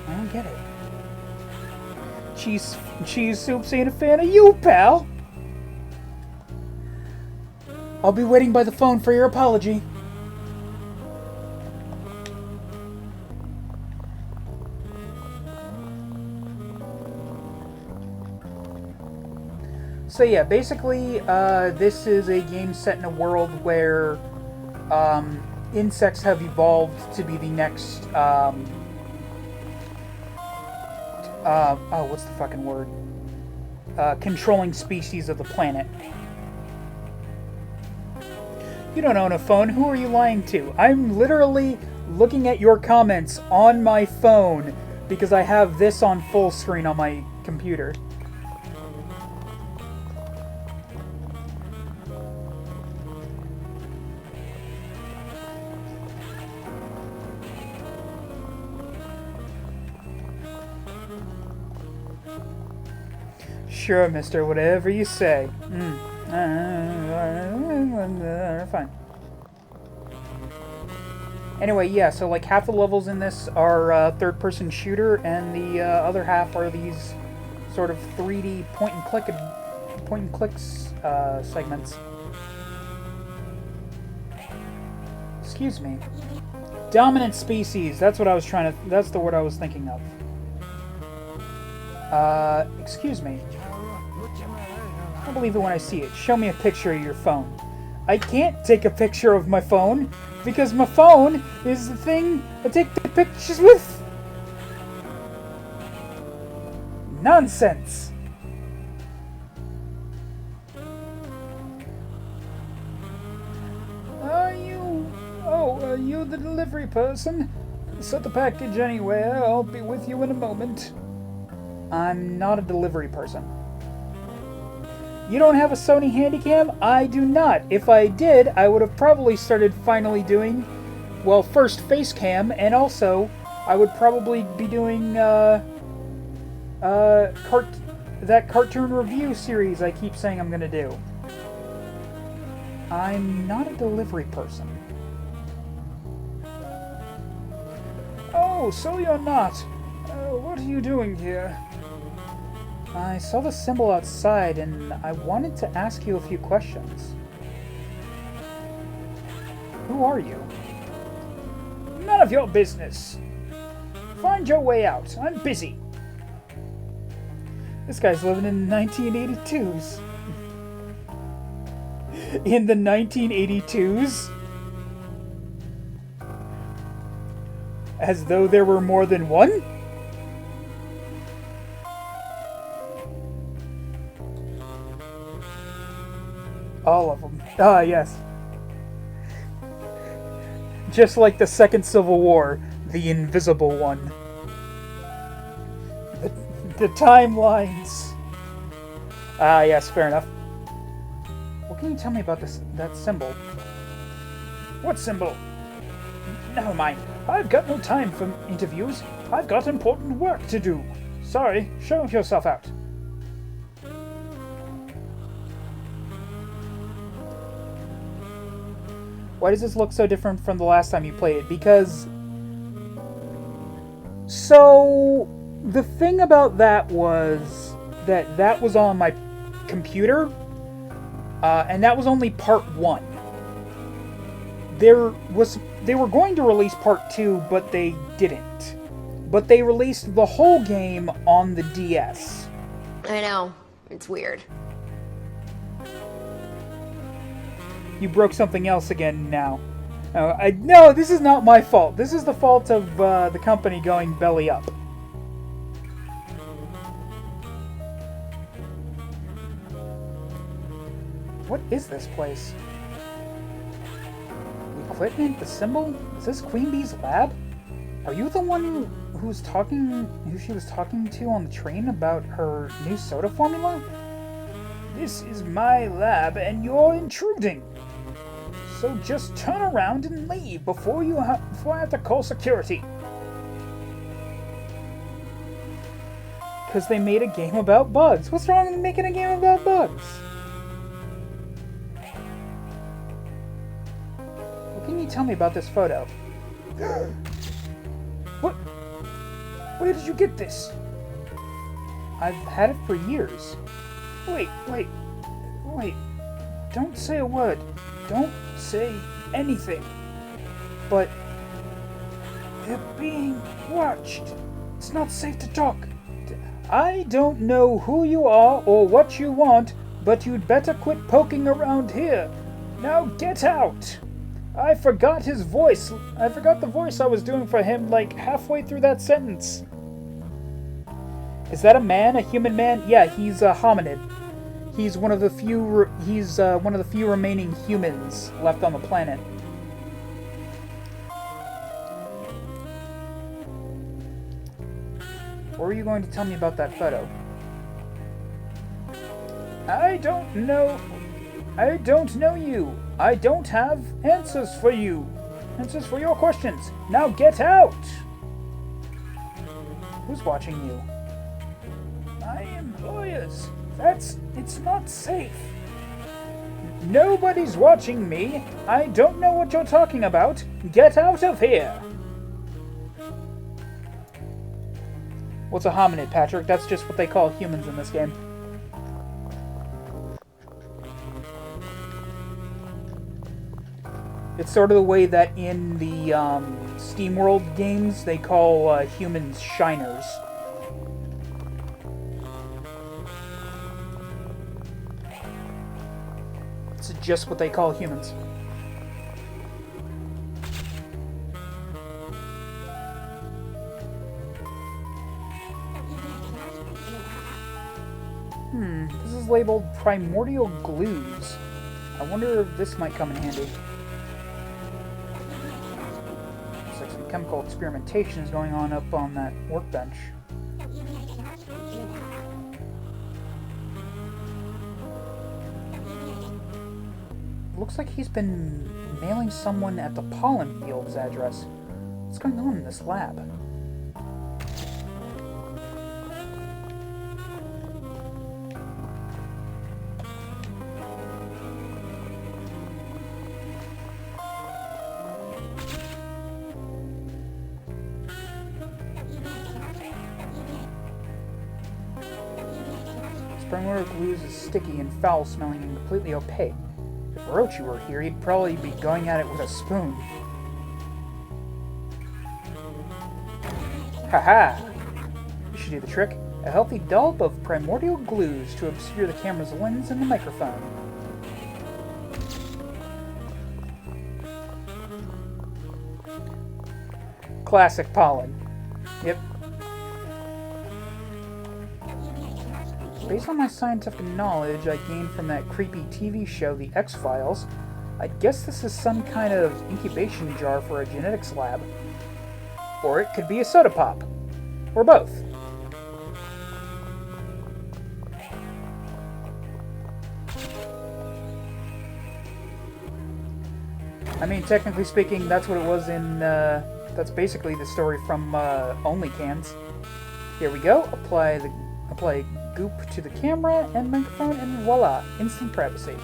I don't get it. Cheese Soups ain't a fan of you, pal! I'll be waiting by the phone for your apology. So yeah, basically, this is a game set in a world where insects have evolved to be the next, what's the fucking word? Controlling species of the planet. You don't own a phone, who are you lying to? I'm literally looking at your comments on my phone because I have this on full screen on my computer. Sure, mister, whatever you say. Fine. Anyway, yeah, so like half the levels in this are third-person shooter, and the other half are these sort of 3D point-and-clicks segments. Excuse me. Dominant species. That's what I was trying to. That's the word I was thinking of. Excuse me. I don't believe it when I see it. Show me a picture of your phone. I can't take a picture of my phone because my phone is the thing I take the pictures with. Nonsense. Are you the delivery person? Set the package anywhere. I'll be with you in a moment. I'm not a delivery person. You don't have a Sony Handycam? I do not. If I did, I would have probably started finally doing, well, first Facecam, and also I would probably be doing that cartoon review series I keep saying I'm gonna do. I'm not a delivery person. Oh, so you're not. What are you doing here? I saw the symbol outside, and I wanted to ask you a few questions. Who are you? None of your business. Find your way out. I'm busy. This guy's living in the 1982s. In the 1982s? As though there were more than one? All of them. Ah, yes. Just like the Second Civil War, the Invisible One. The timelines. Ah, yes, fair enough. What can you tell me about that symbol? What symbol? Never mind. I've got no time for interviews. I've got important work to do. Sorry, show yourself out. Why does this look so different from the last time you played it? Because... So... The thing about that was that was on my computer, and that was only part 1. They were going to release part 2, but they didn't. But they released the whole game on the DS. I know. It's weird. You broke something else again now. No, this is not my fault. This is the fault of the company going belly up. What is this place? The equipment? The symbol? Is this Queen Bee's lab? Are you the one who she was talking to on the train about her new soda formula? This is my lab and you're intruding. So just turn around and leave before I have to call security. Because they made a game about bugs. What's wrong with making a game about bugs? What can you tell me about this photo? What? Where did you get this? I've had it for years. Wait. Don't say a word. Don't say anything. But They're being watched. It's not safe to talk. I don't know who you are or what you want, but you'd better quit poking around here. Now get out! I forgot his voice. I forgot the voice I was doing for him like halfway through that sentence. Is that a man? A human man? Yeah, he's a hominid. He's one of the few. One of the few remaining humans left on the planet. What were you going to tell me about that photo? I don't know. I don't know you. I don't have answers for you. Answers for your questions. Now get out! Who's watching you? My employers. It's not safe. Nobody's watching me. I don't know what you're talking about. Get out of here! What's a hominid, Patrick? That's just what they call humans in this game. It's sort of the way that in the SteamWorld games they call humans shiners. It's just what they call humans. This is labeled primordial glues. I wonder if this might come in handy. Looks like some chemical experimentation is going on up on that workbench. Looks like he's been mailing someone at the pollen field his address. What's going on in this lab? Primordial glues is sticky and foul-smelling and completely opaque. If Orochi were here, he'd probably be going at it with a spoon. Haha! You should do the trick. A healthy dollop of primordial glues to obscure the camera's lens and the microphone. Classic pollen. Yep. Based on my scientific knowledge I gained from that creepy TV show, The X-Files, I'd guess this is some kind of incubation jar for a genetics lab. Or it could be a soda pop. Or both. I mean, technically speaking, that's what it was in, that's basically the story from, Only Cans. Here we go. Apply goop to the camera and microphone, and voila, instant privacy.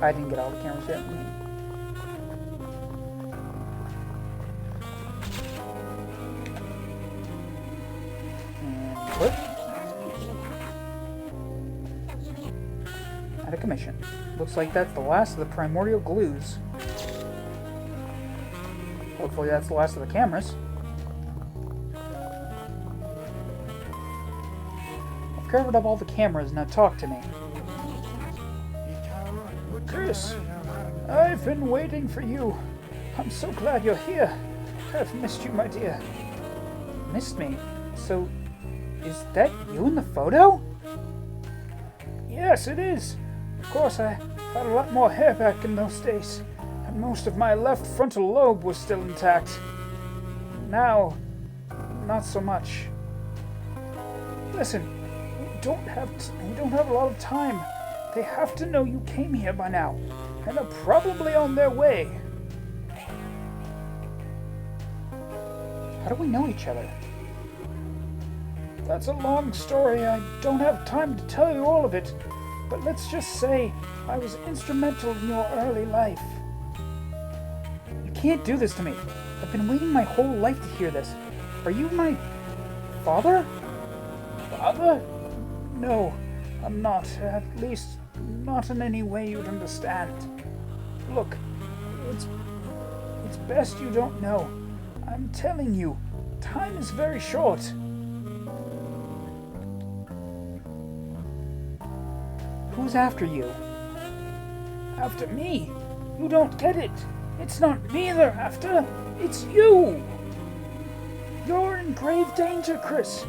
I didn't get all the cameras yet. What? Out of commission. Looks like that's the last of the primordial glues. Hopefully that's the last of the cameras. I've covered up all the cameras, now talk to me. Chris, I've been waiting for you. I'm so glad you're here. I've missed you, my dear. Missed me? So, is that you in the photo? Yes, it is. Of course, I had a lot more hair back in those days. I'm most of my left frontal lobe was still intact. Now, not so much. Listen, we don't have a lot of time. They have to know you came here by now, and are probably on their way. How do we know each other? That's a long story. I don't have time to tell you all of it, but let's just say I was instrumental in your early life. You can't do this to me. I've been waiting my whole life to hear this. Are you my father? Father? No, I'm not. At least, not in any way you'd understand. Look, it's best you don't know. I'm telling you, time is very short. Who's after you? After me? You don't get it. It's not me they're after. It's you. You're in grave danger, Chris.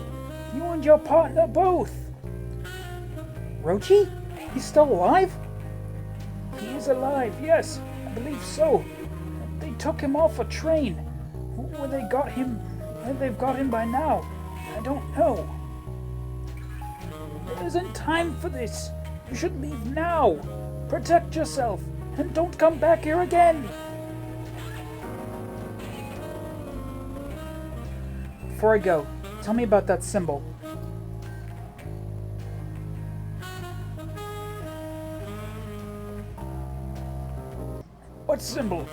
You and your partner both. Rochi? He's still alive? He is alive, yes. I believe so. They took him off a train. Where they've got him by now, I don't know. There isn't time for this. You should leave now. Protect yourself and don't come back here again. Before I go, tell me about that symbol. What symbol?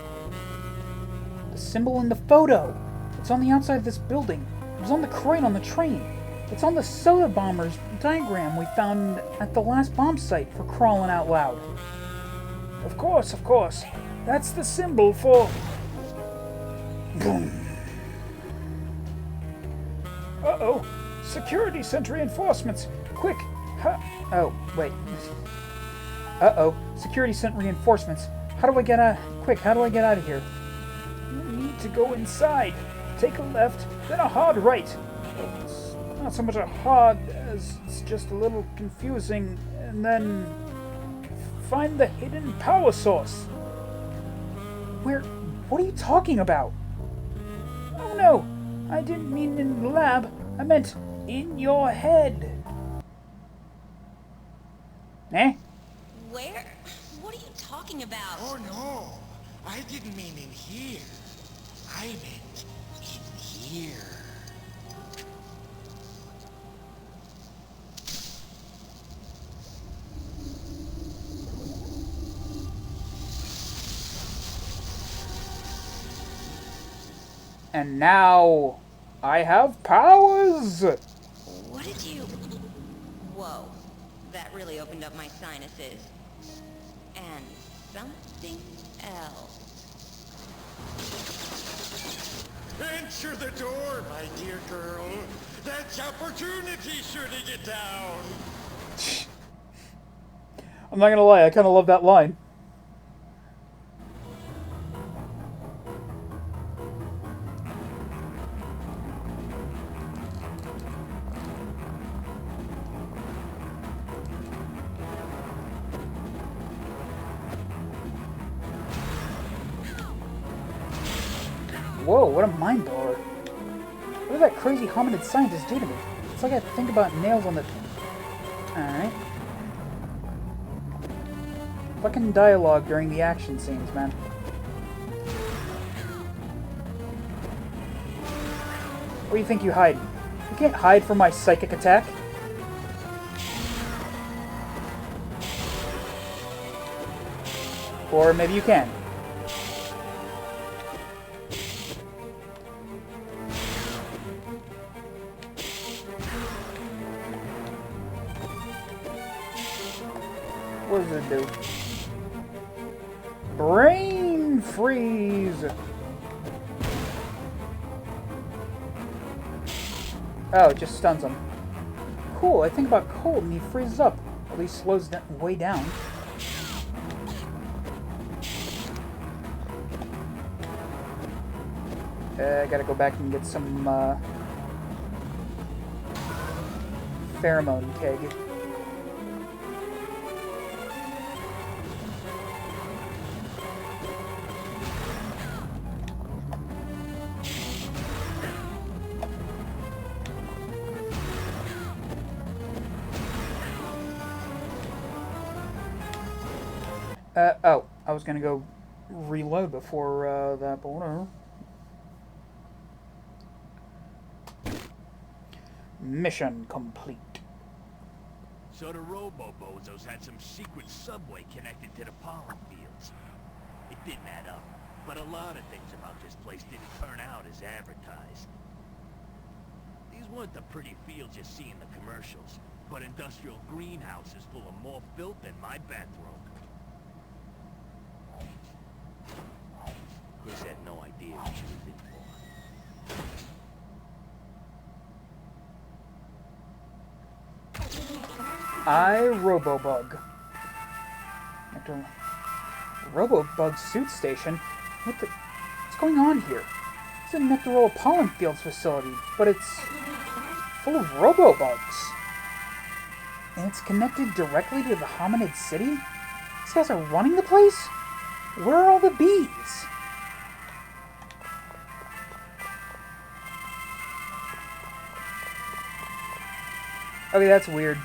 The symbol in the photo. It's on the outside of this building. It was on the crate on the train. It's on the soda bomber's diagram we found at the last bomb site for crawling out loud. Of course. That's the symbol for... Boom. Uh-oh. Security center reinforcements. Quick. Oh, wait. Uh-oh. Security center reinforcements. How do I get out? Quick, how do I get out of here? You need to go inside. Take a left, then a hard right. It's not so much a hard as it's just a little confusing. And then find the hidden power source. Where? What are you talking about? Oh no, I didn't mean in the lab. I meant in your head. Eh? Where? What are you talking about? Oh no, I didn't mean in here. I meant in here. And now I have powers. What did you... Whoa. That really opened up my sinuses. And something else. Enter the door, my dear girl. That's opportunity shooting it down. I'm not gonna lie, I kind of love that line. Whoa, what a mind blower. What did that crazy hominid scientist do to me? It's like I think about nails on the... Alright. Fucking dialogue during the action scenes, man. Where do you think you hide? You can't hide from my psychic attack. Or maybe you can. What does it do? Brain freeze! Oh, it just stuns him. Cool, I think about cold and he freezes up. At least slows way down. I gotta go back and get some, pheromone keg. Oh, I was gonna go reload before that, but whatever. Mission complete. So the robo-bozos had some secret subway connected to the pollen fields. It didn't add up, but a lot of things about this place didn't turn out as advertised. These weren't the pretty fields you see in the commercials, but industrial greenhouses full of more filth than my bathrobe. Chris had no idea what she was in for. Robobug. Robobug suit station? What's going on here? It's a Nectarilla pollen fields facility, but it's full of robobugs. And it's connected directly to the hominid city? These guys are running the place? Where are all the bees? Okay, that's weird.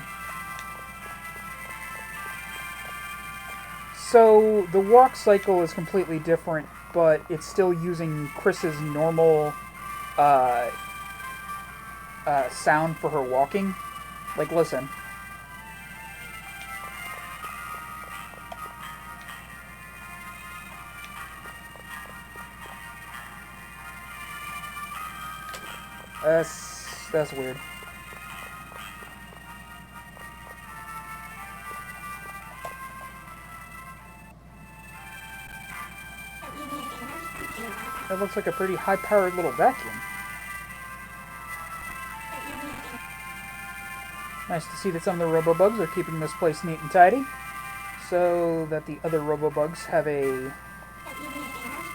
So, the walk cycle is completely different, but it's still using Chris's normal sound for her walking. Like, listen. That's weird. That looks like a pretty high-powered little vacuum. Nice to see that some of the robobugs are keeping this place neat and tidy, so that the other robobugs have a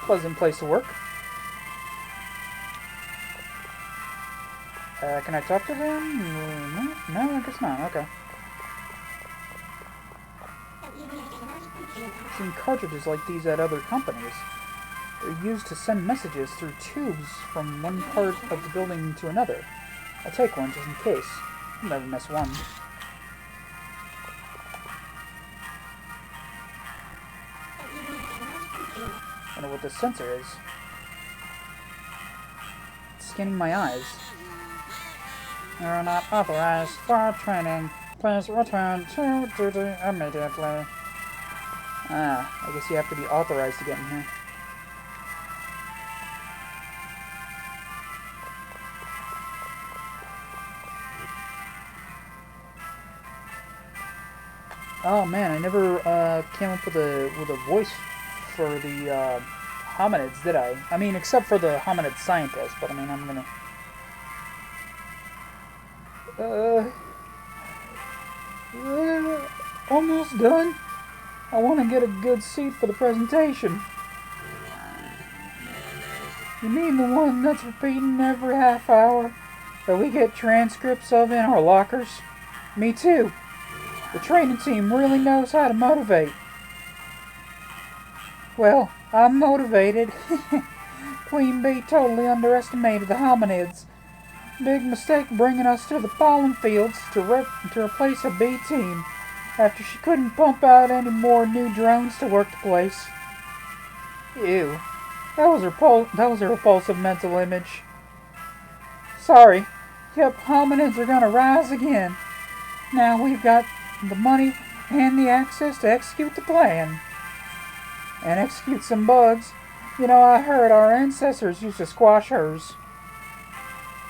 pleasant place to work. Can I talk to them? No, I guess not. Okay. I've seen cartridges like these at other companies. They're used to send messages through tubes from one part of the building to another. I'll take one just in case. I'll never miss one. Wonder what this sensor is. It's scanning my eyes. You're not authorized for training. Please return to duty immediately. I guess you have to be authorized to get in here. Oh man, I never came up with a voice for the hominids, did I? I mean, except for the hominid scientist, but I mean, I'm gonna... almost done. I want to get a good seat for the presentation. You mean the one that's repeating every half hour that we get transcripts of in our lockers? Me too. The training team really knows how to motivate. Well, I'm motivated. Queen Bee totally underestimated the hominids. Big mistake bringing us to the pollen fields to replace a bee team after she couldn't pump out any more new drones to work the place. Ew. That was a repulsive mental image. Sorry. Yep, hominids are gonna rise again. Now we've got the money and the access to execute the plan. And execute some bugs. You know, I heard our ancestors used to squash hers.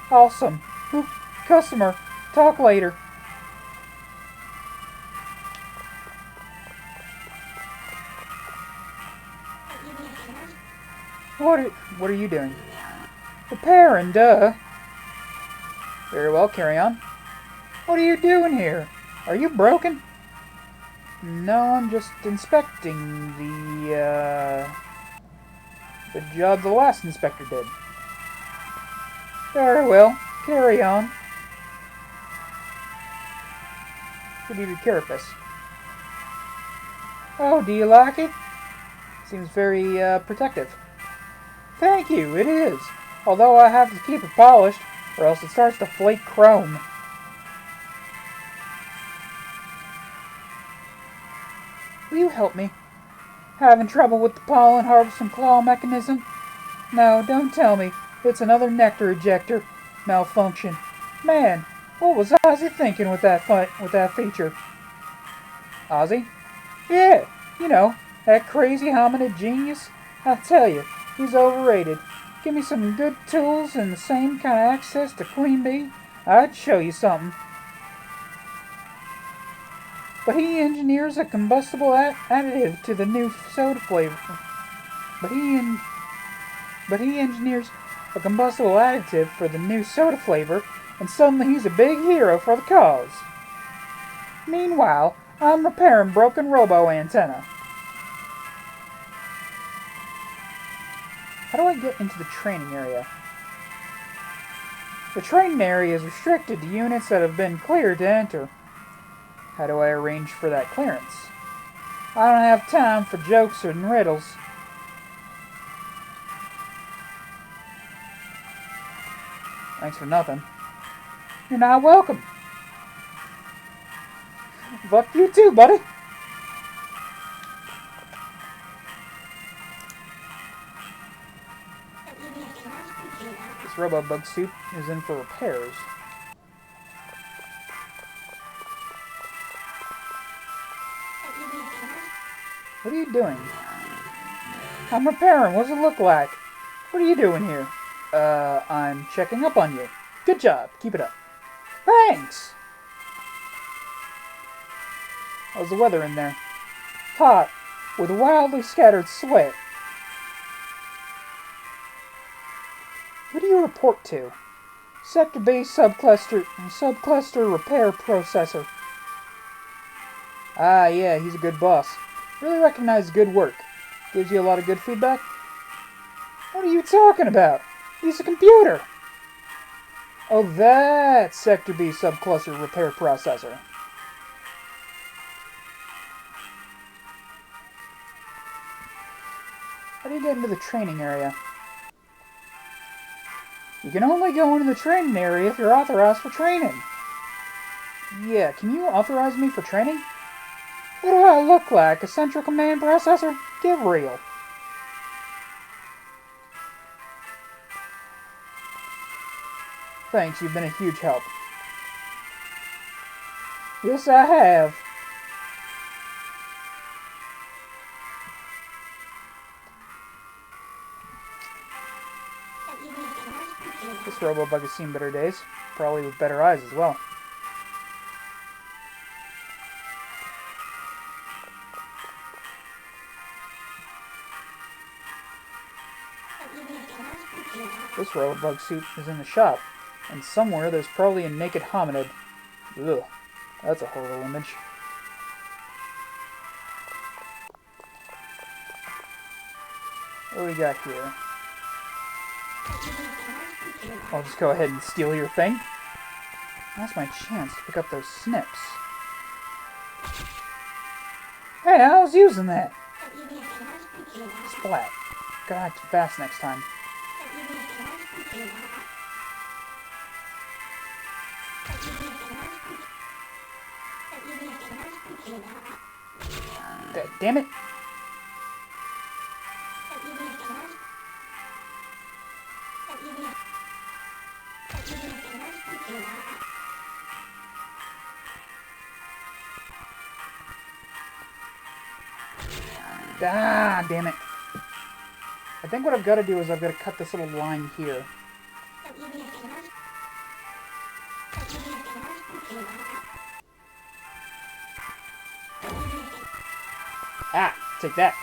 Awesome. Oop, customer. Talk later. What are you doing? Preparing, duh. Very well, carry on. What are you doing here? Are you broken? No, I'm just inspecting the job the last inspector did. Very well, carry on. Good evening, Carapace. Oh, do you like it? Seems very protective. Thank you, it is. Although I have to keep it polished, or else it starts to flake chrome. Will you help me? Having trouble with the pollen harvesting claw mechanism? No, don't tell me. It's another nectar ejector malfunction. Man, what was Ozzy thinking with that feature? Ozzy? Yeah, you know, that crazy hominid genius. I tell you, he's overrated. Give me some good tools and the same kind of access to Queen Bee, I'd show you something. But he engineers a combustible additive to the new soda flavor. But he engineers a combustible additive for the new soda flavor, and suddenly he's a big hero for the cause. Meanwhile, I'm repairing broken robo antenna. How do I get into the training area? The training area is restricted to units that have been cleared to enter. How do I arrange for that clearance? I don't have time for jokes and riddles. Thanks for nothing. You're not welcome. Fuck you too, buddy. This Robobug suit is in for repairs. What are you doing? I'm repairing. What does it look like? What are you doing here? I'm checking up on you. Good job. Keep it up. Thanks! How's the weather in there? Hot, with wildly scattered sweat. Who do you report to? Sector B subcluster repair processor. Ah, yeah, he's a good boss. Really recognizes good work. Gives you a lot of good feedback. What are you talking about? He's a computer. Oh, that's Sector B subcluster repair processor. How do you get into the training area? You can only go into the training area if you're authorized for training. Yeah, can you authorize me for training? What do I look like? A central command processor? Get real. Thanks, you've been a huge help. Yes, I have. This Robobug has seen better days. Probably with better eyes as well. This Robobug suit is in the shop, and somewhere there's probably a naked hominid. Ugh, that's a horrible image. What do we got here? I'll just go ahead and steal your thing. That's my chance to pick up those snips. Hey, I was using that! Splat. Gotta act fast next time. Damn it! Ah, damn it. I think what I've got to do is I've got to cut this little line here. Ah, take that.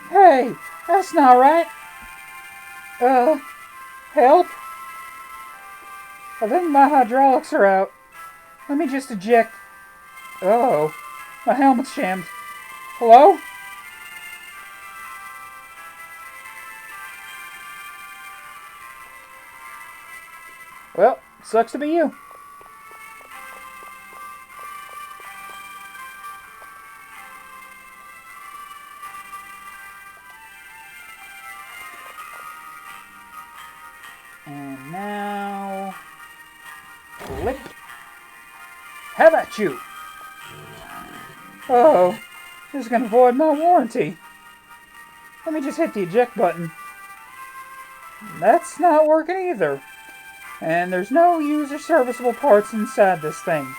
Hey, that's not right. Help? I think my hydraulics are out. Let me just eject. Oh, my helmet's jammed. Hello? Well, sucks to be you. And now... Lick. How about you? Oh, This is going to void my warranty. Let me just hit the eject button. That's not working either. And there's no user serviceable parts inside this thing.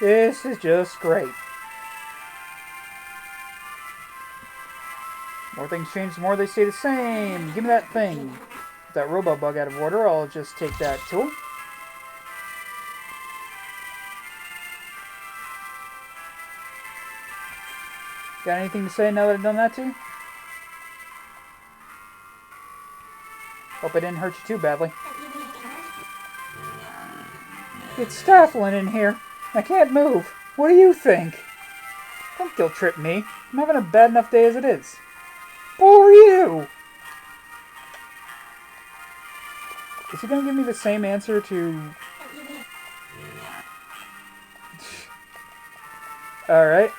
This is just great. More things change, the more they stay the same. Give me that thing. With that robot bug out of order, I'll just take that tool. Got anything to say now that I've done that to you? Hope I didn't hurt you too badly. It's stifling in here. I can't move. What do you think? Don't guilt trip me. I'm having a bad enough day as it is. Poor you! Is he gonna give me the same answer to... Alright.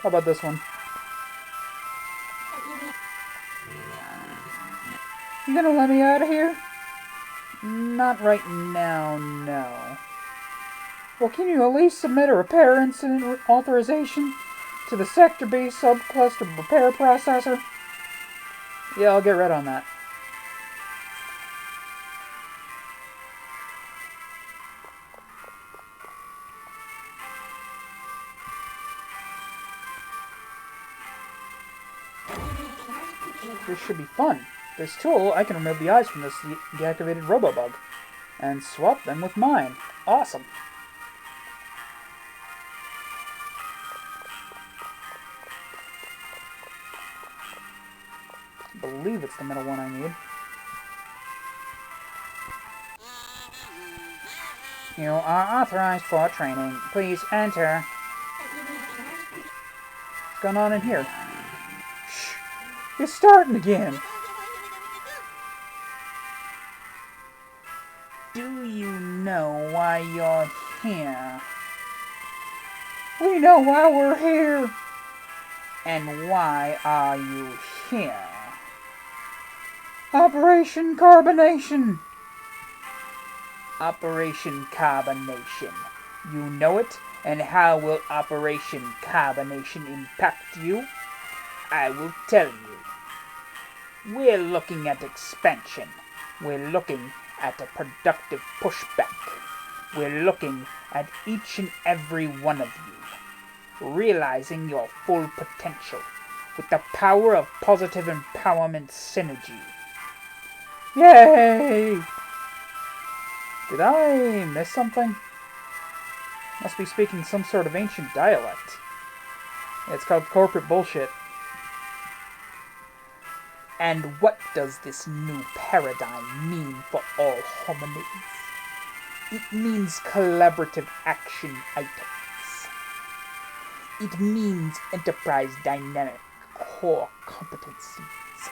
How about this one? You gonna let me out of here? Not right now, no. Well, can you at least submit a repair incident authorization to the Sector B subcluster repair processor? Yeah, I'll get right on that. This should be fun. This tool, I can remove the eyes from this deactivated RoboBug and swap them with mine. Awesome. I believe it's the middle one I need. You are authorized for training. Please enter. What's going on in here? Shh! It's starting again! Do you know why you're here? We know why we're here! And why are you here? Operation Carbonation! Operation Carbonation. You know it? And how will Operation Carbonation impact you? I will tell you. We're looking at expansion. We're looking at a productive pushback. We're looking at each and every one of you, realizing your full potential with the power of positive empowerment synergy. Yay! Did I miss something? Must be speaking some sort of ancient dialect. It's called corporate bullshit. And what does this new paradigm mean for all hominids? It means collaborative action items. It means enterprise dynamic core competencies.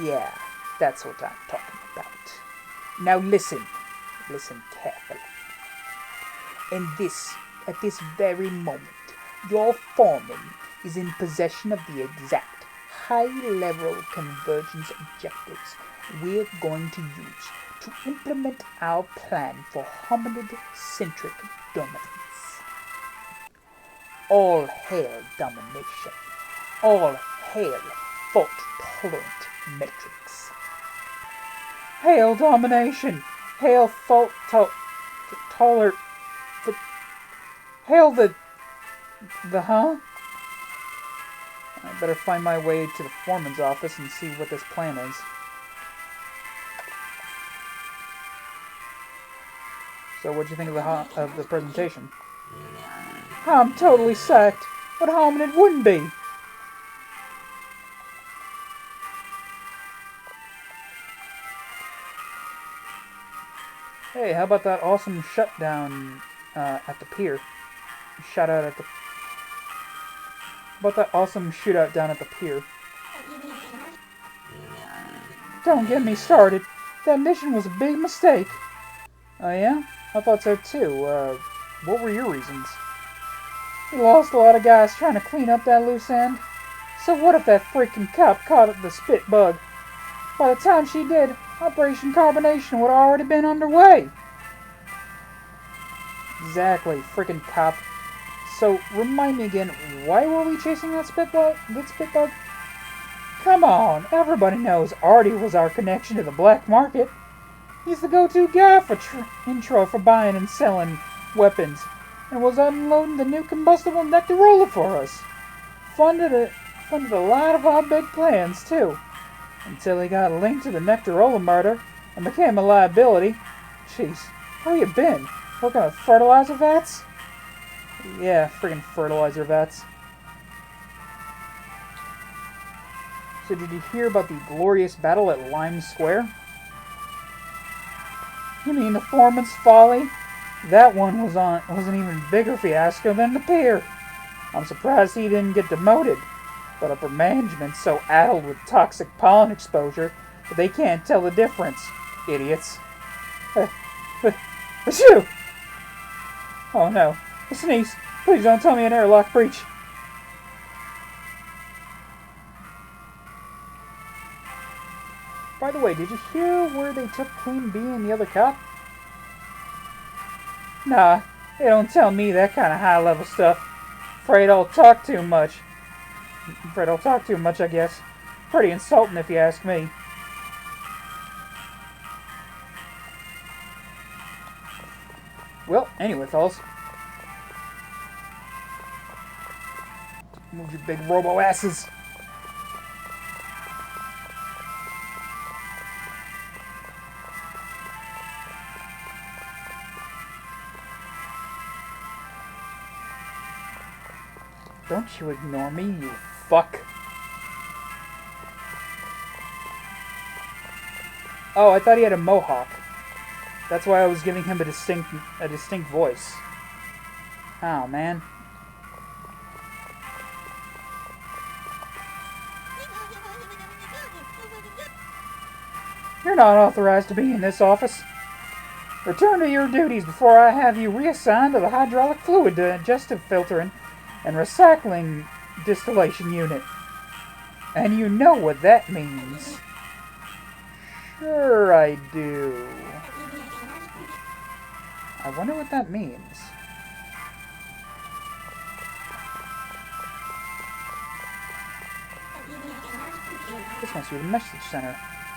Yeah, that's what I'm talking about. Now listen carefully. At this very moment, your foreman is in possession of the exact high-level convergence objectives we're going to use to implement our plan for hominid-centric dominance. All hail domination. All hail fault-tolerant metrics. Hail domination. Hail fault-tolerant... Hail the huh? I better find my way to the foreman's office and see what this plan is. So what'd you think of the presentation? I'm totally psyched. What hominid wouldn't be? Hey, how about that awesome shutdown at the pier? Shout out at the... How about that awesome shootout down at the pier? Don't get me started. That mission was a big mistake. Oh yeah? I thought so too. What were your reasons? We lost a lot of guys trying to clean up that loose end. So what if that freaking cop caught the spit bug? By the time she did, Operation Carbonation would have already been underway. Exactly, freaking cop. So, remind me again, why were we chasing that spitbug? Come on, everybody knows Artie was our connection to the black market. He's the go-to guy for intro for buying and selling weapons, and was unloading the new combustible Nectarola for us. Funded a lot of our big plans, too. Until he got linked to the Nectarola murder and became a liability. Jeez, where you been? Working with fertilizer vats? Yeah, friggin' fertilizer vats. So did you hear about the glorious battle at Lime Square? You mean the Foreman's Folly? That one was an even bigger fiasco than the pier. I'm surprised he didn't get demoted. But upper management's so addled with toxic pollen exposure that they can't tell the difference. Idiots. Achoo! Oh no. A sneeze. Please don't tell me an airlock breach. By the way, did you hear where they took Queen Bee and the other cop? Nah, they don't tell me that kind of high-level stuff. Afraid I'll talk too much, I guess. Pretty insulting if you ask me. Well, anyway, fellas. Move your big robo asses. Don't you ignore me, you fuck. Oh, I thought he had a mohawk. That's why I was giving him a distinct voice. Oh, man. You're not authorized to be in this office. Return to your duties before I have you reassigned to the hydraulic fluid digestive filtering and recycling distillation unit. And you know what that means. Sure I do. I wonder what that means. This must be the message center.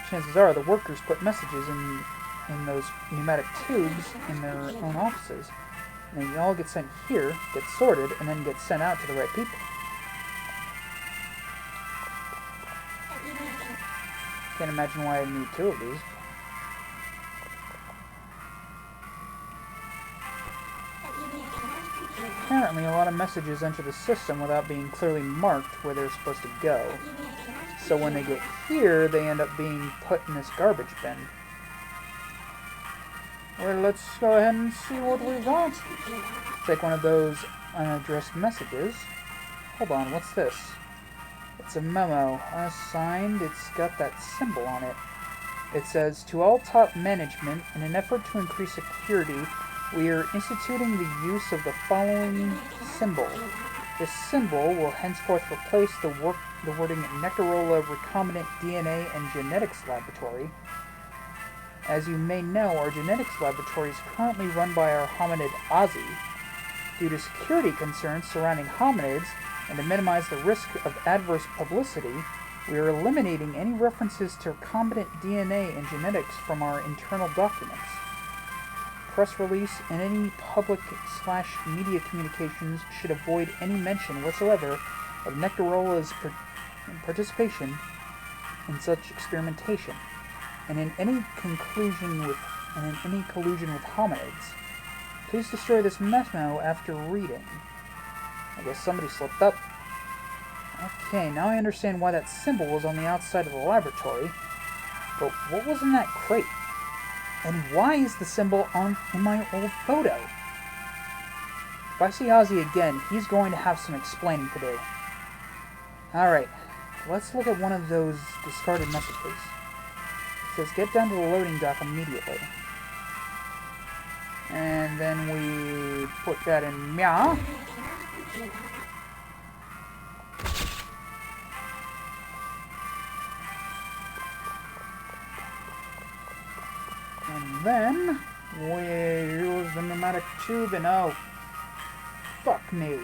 Chances are the workers put messages in those pneumatic tubes in their own offices. And they all get sent here, get sorted, and then get sent out to the right people. Can't imagine why I need two of these. Apparently, a lot of messages enter the system without being clearly marked where they're supposed to go. So when they get here, they end up being put in this garbage bin. Well, let's go ahead and see what we got. Take one of those unaddressed messages. Hold on, what's this? It's a memo. Signed, it's got that symbol on it. It says, to all top management, in an effort to increase security, we are instituting the use of the following symbol. This symbol will henceforth replace the wording Nectarola Recombinant DNA and Genetics Laboratory. As you may know, our genetics laboratory is currently run by our hominid Ozzy. Due to security concerns surrounding hominids, and to minimize the risk of adverse publicity, we are eliminating any references to recombinant DNA and genetics from our internal documents. Press release and any public/media communications should avoid any mention whatsoever of Nectarola's participation in such experimentation, and in any collusion with hominids. Please destroy this memo after reading. I guess somebody slipped up. Okay, now I understand why that symbol was on the outside of the laboratory. But what was in that crate? And why is the symbol in my old photo? If I see Ozzy again, he's going to have some explaining to do. Alright, let's look at one of those discarded messages. It says, get down to the loading dock immediately. And then we put that in meow. And then Where's the pneumatic tube? And oh, fuck me.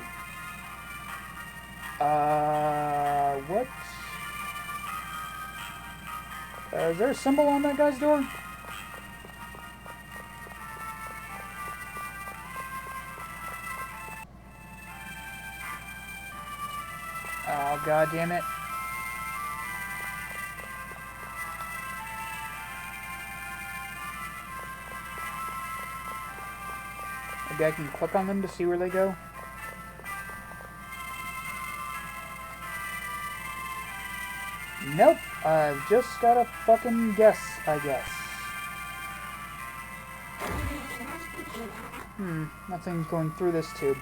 What? Is there a symbol on that guy's door? Oh, god damn it. Maybe I can click on them to see where they go. Nope. I've just gotta fucking guess, I guess. Nothing's going through this tube.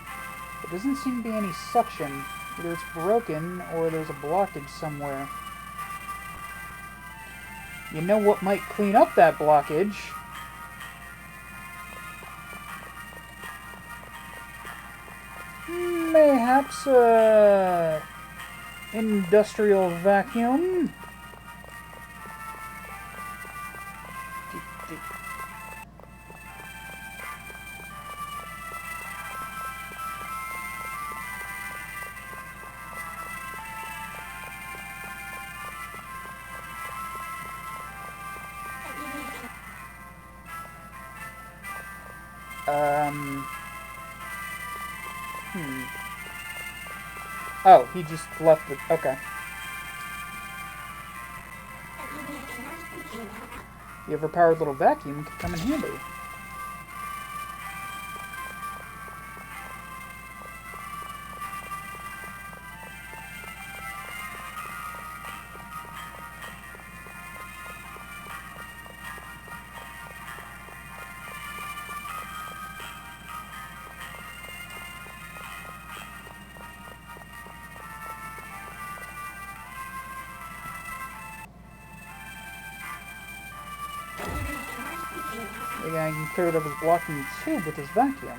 There doesn't seem to be any suction. Either it's broken or there's a blockage somewhere. You know what might clean up that blockage? Mayhaps a industrial vacuum? Oh, he just left it. Okay. The overpowered little vacuum could come in handy. The guy can clear it up his blocking the tube with his vacuum.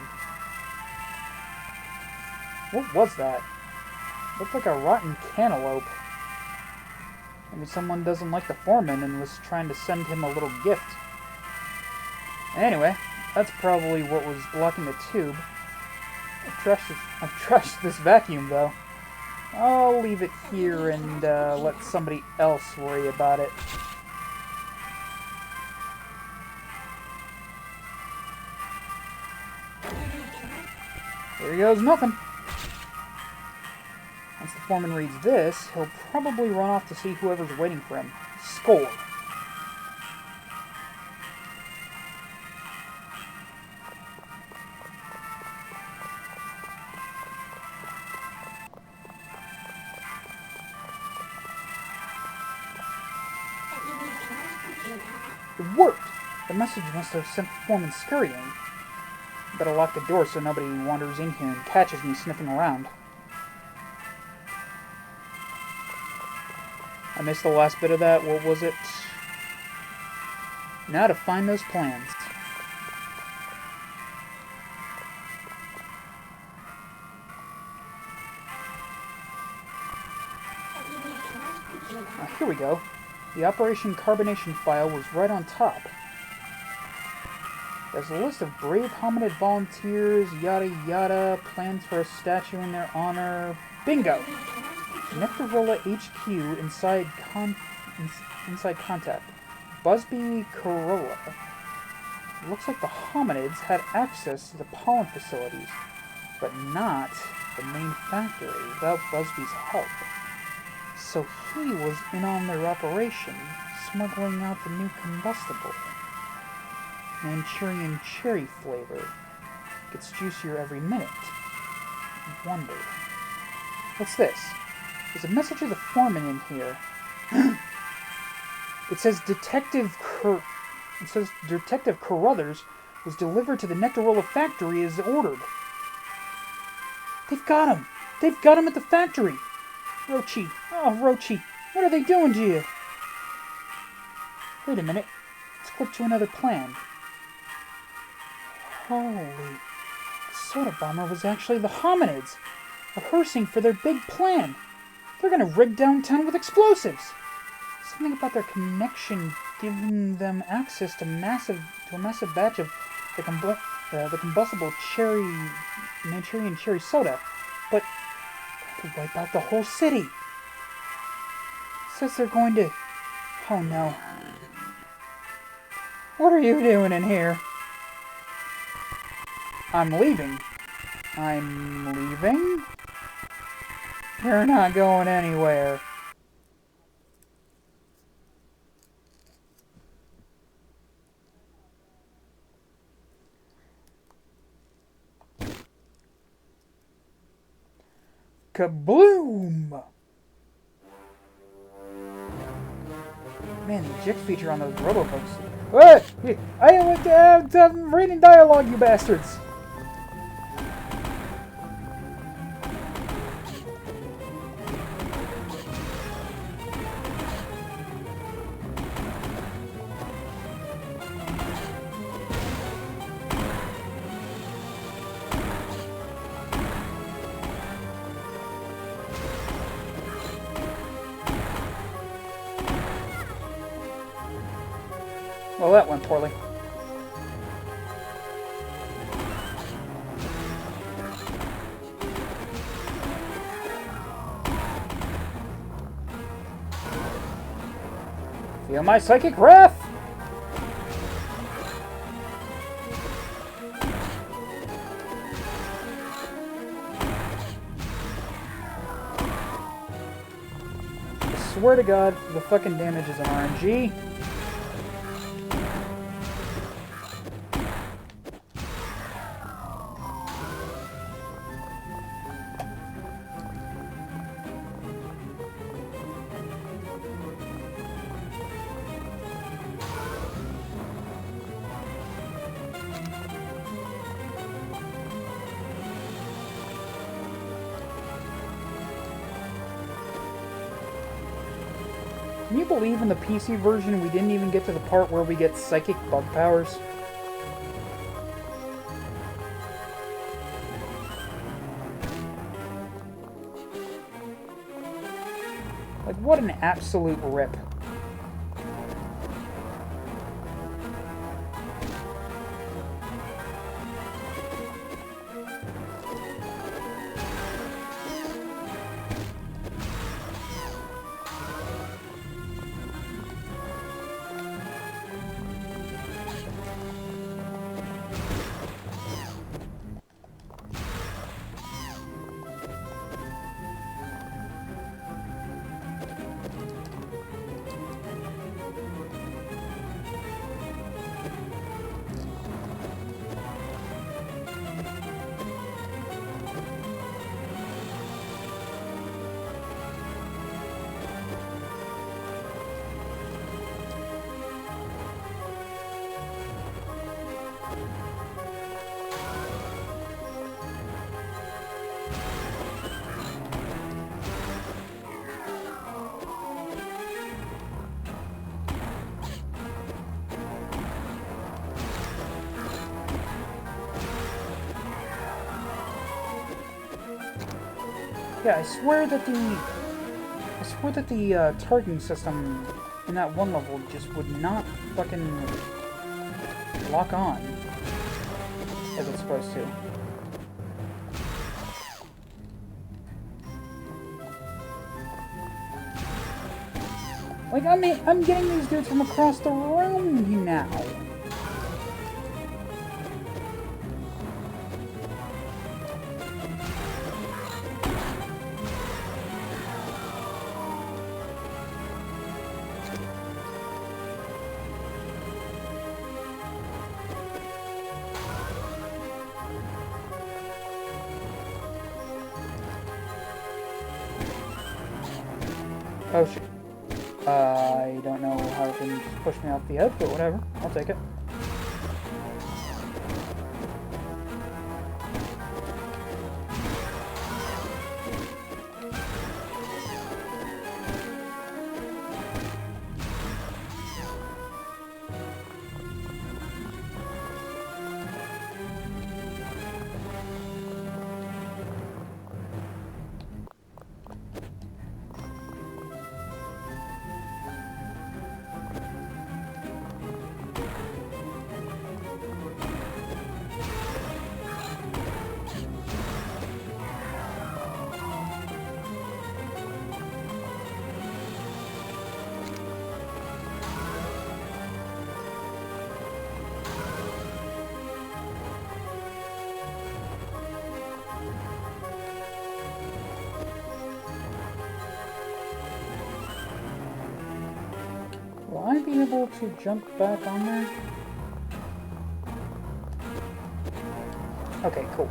What was that? Looked like a rotten cantaloupe. Maybe someone doesn't like the foreman and was trying to send him a little gift. Anyway, that's probably what was blocking the tube. I've trashed this vacuum, though. I'll leave it here and let somebody else worry about it. Here goes nothing. Once the foreman reads this, he'll probably run off to see whoever's waiting for him. Score. It worked! The message must have sent the foreman scurrying. Better lock the door so nobody wanders in here and catches me sniffing around. I missed the last bit of that. What was it? Now to find those plans. Here we go. The Operation Carbonation file was right on top. There's a list of brave hominid volunteers, yada yada, plans for a statue in their honor. Bingo! Nectarola HQ inside contact. Busby Corolla. It looks like the hominids had access to the pollen facilities, but not the main factory without Busby's help. So he was in on their operation, smuggling out the new combustible. Manchurian cherry flavor. Gets juicier every minute. Wonder. What's this? There's a message of the foreman in here. It says Detective Carruthers was delivered to the Nectarola factory as ordered. They've got him! They've got him at the factory! Rochi! Oh, Rochi! What are they doing to you? Wait a minute. Let's click to another plan. Holy... The soda bomber was actually the hominids, rehearsing for their big plan. They're gonna rig downtown with explosives. Something about their connection giving them access to a massive batch of the combustible cherry, Manchurian cherry soda, but to wipe out the whole city. Says they're going to. Oh no. What are you doing in here? I'm leaving. I'm leaving? You're not going anywhere. Kabloom! Man, the eject feature on those robo-hooks. Hey! I'm reading dialogue, you bastards! Well, that went poorly. Feel my psychic wrath! I swear to God, the fucking damage is an RNG. Can you believe in the PC version we didn't even get to the part where we get psychic bug powers? Like, what an absolute rip. Yeah, I swear that the targeting system in that one level just would not fucking lock on as it's supposed to. Like, I mean, I'm getting these dudes from across the room now. Oh shit. I don't know how it can just push me off the edge, but whatever. I'll take it. be able to jump back on there? Okay, cool.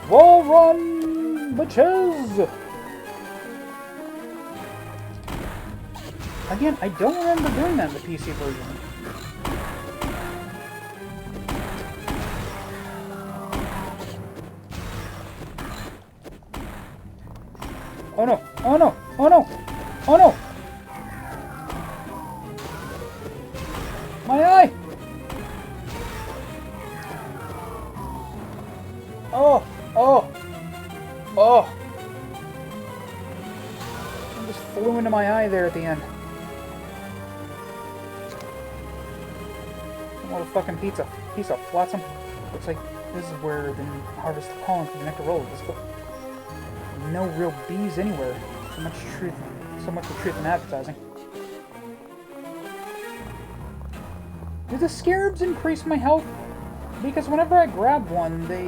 Wall run, bitches! Again, I don't remember doing that in the PC version. Oh no! Oh no! Oh no! Oh no! My eye! Oh! Oh! Oh! I just flew into my eye there at the end. Some little fucking piece of flotsam. Looks like this is where the harvest the pollen for the nectarollas is. But no real bees anywhere. So much for truth in advertising. Do the scarabs increase my health? Because whenever I grab one, they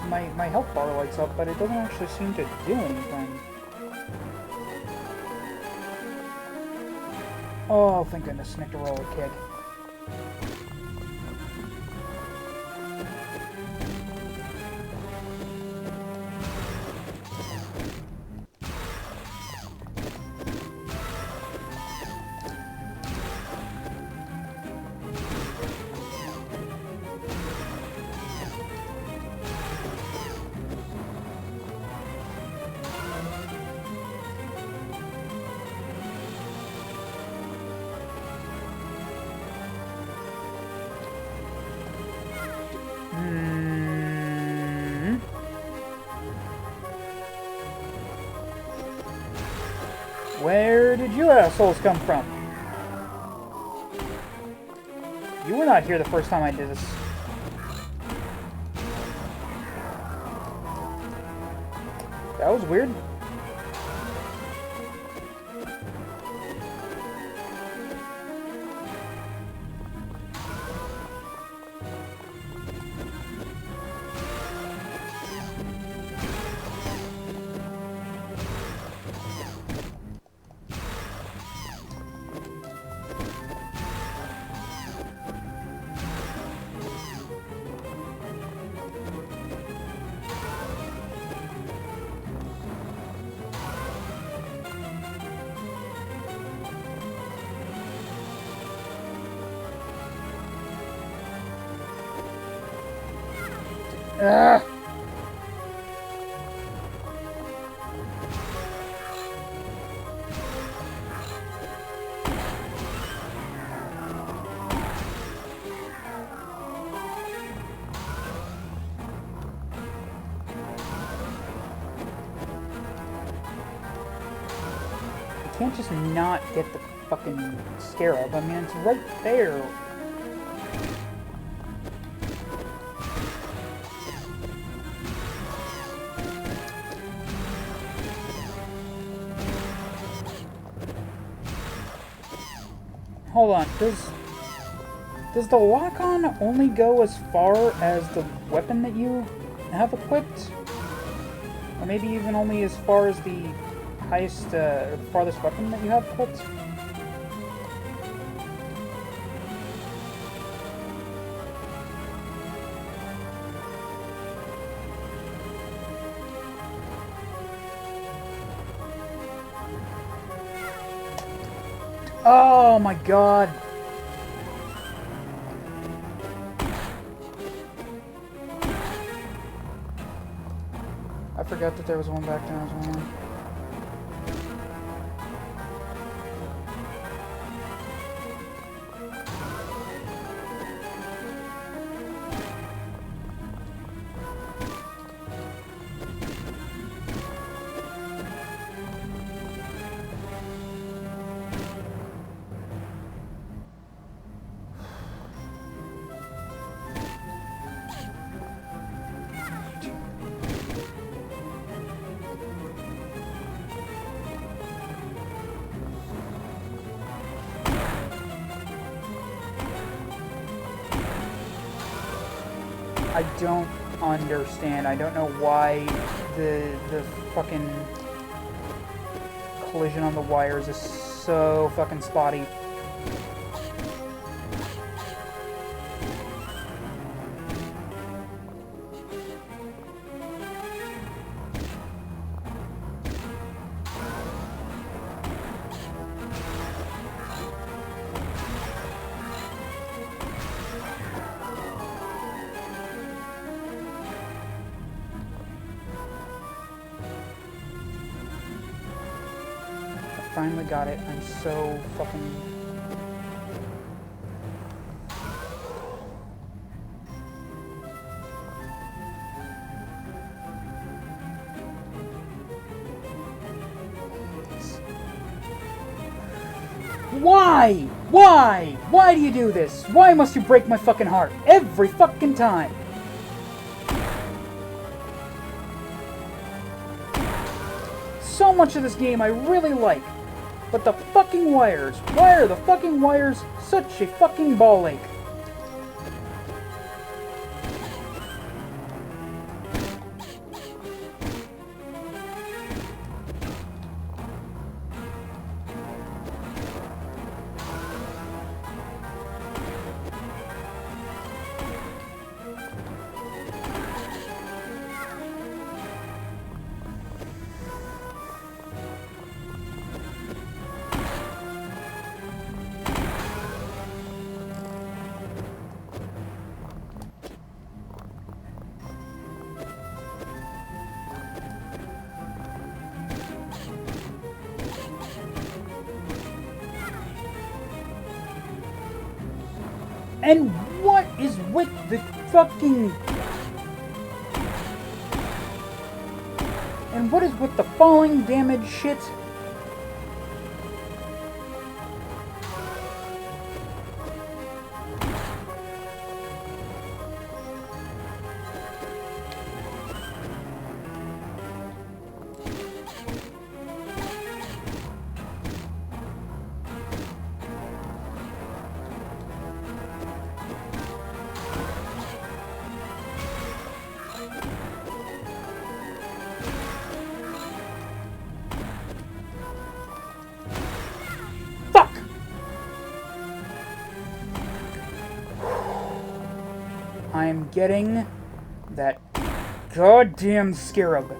my health bar lights up, but it doesn't actually seem to do anything. Oh, thank goodness, nectarolla keg. Where did you assholes come from? You were not here the first time I did this. That was weird. Ugh. I can't just not get the fucking scarab. I mean, it's right there. Hold on, does the lock-on only go as far as the weapon that you have equipped? Or maybe even only as far as the highest, or the farthest weapon that you have equipped? Oh my god! I forgot that there was one back there as well. I don't understand. I don't know why the fucking collision on the wires is so fucking spotty. Finally got it. I'm so fucking... Why? Why? Why do you do this? Why must you break my fucking heart? Every fucking time! So much of this game I really like. But the fucking wires. Why are the fucking wires such a fucking ball ache? And what is with the fucking... And what is with the falling damage shit? I'm getting that goddamn scarab.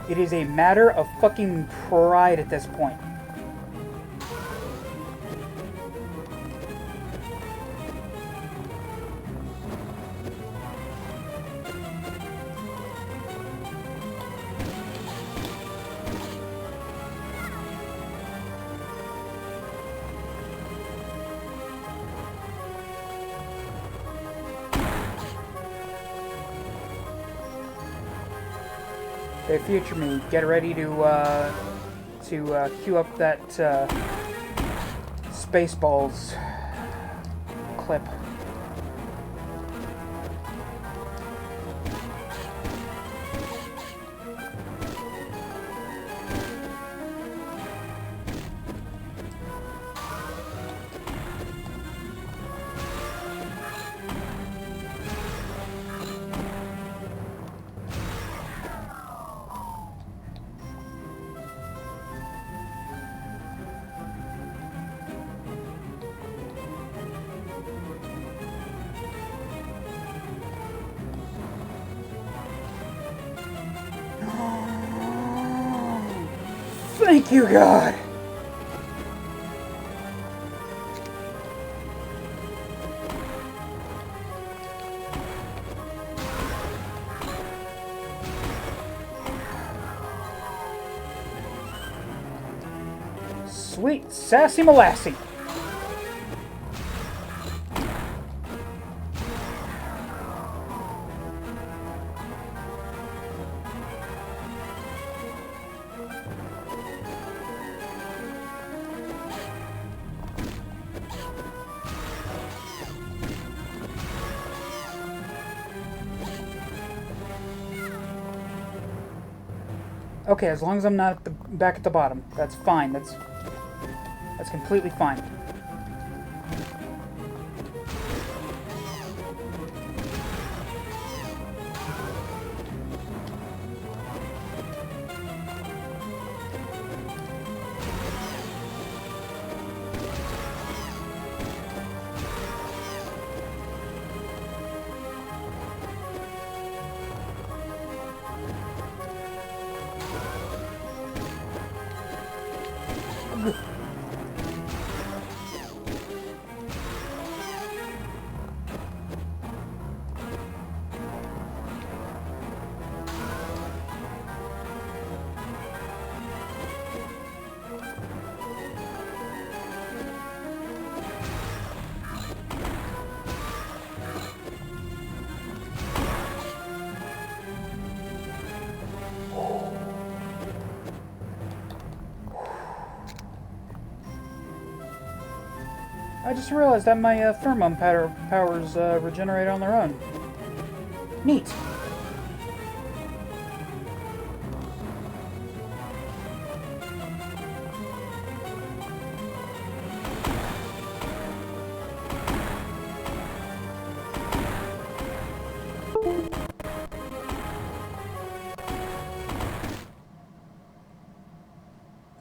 It is a matter of fucking pride at this point. Hey, future me, get ready to queue up that Spaceballs clip. Thank you, God! Sweet sassy molassy! Okay, as long as I'm not back at the bottom, that's fine. That's completely fine. I just realized that my pheromone powers regenerate on their own. Neat.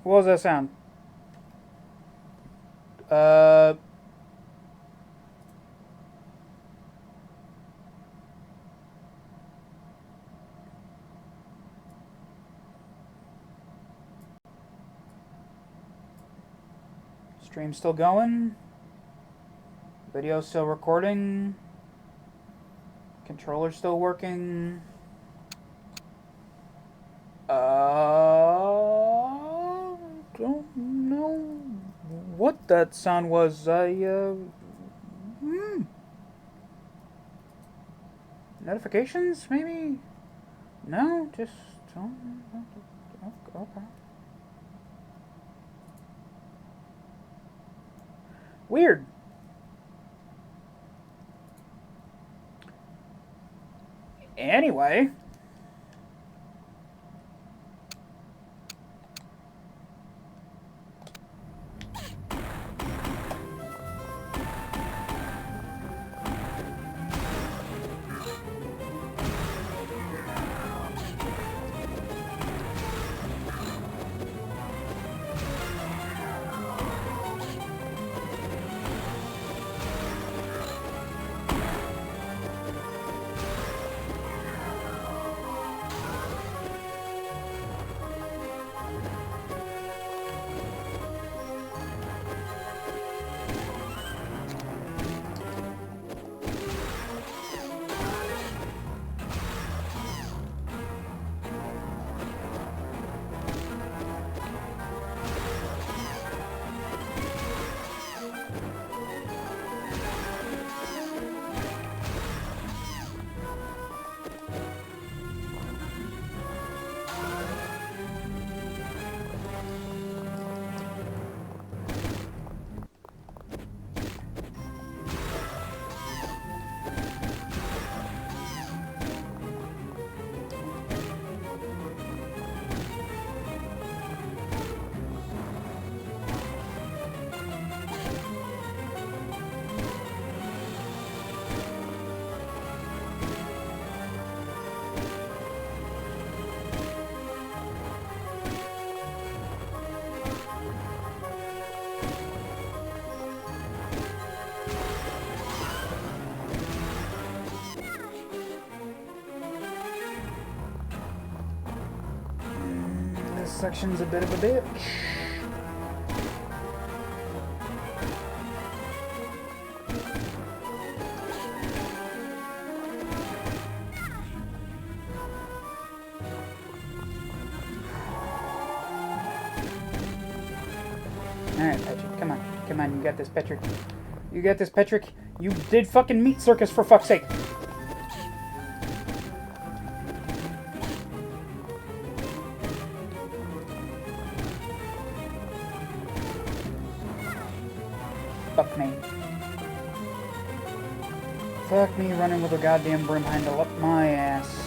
What was that sound? Stream still going. Video still recording. Controller still working. Don't know what that sound was. Notifications, maybe? No, just okay. Weird. Anyway. This section's a bit of a bitch. Alright, Patrick, come on. Come on, you got this, Patrick. You got this, Patrick. You did fucking meat circus, for fuck's sake. Fuck me. Fuck me running with a goddamn broom handle up my ass.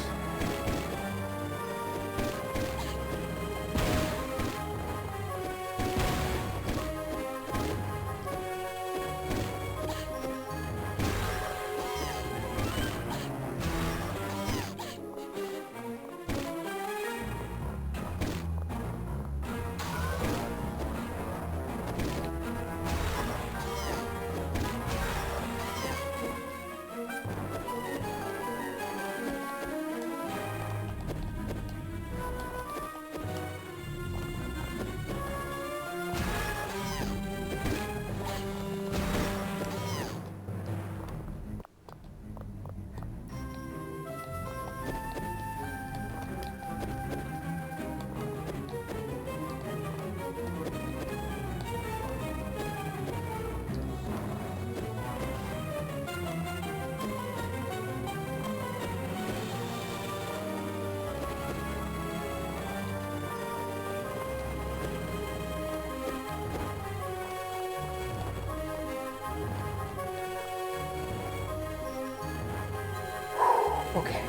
Okay.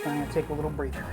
I'm gonna take a little breather.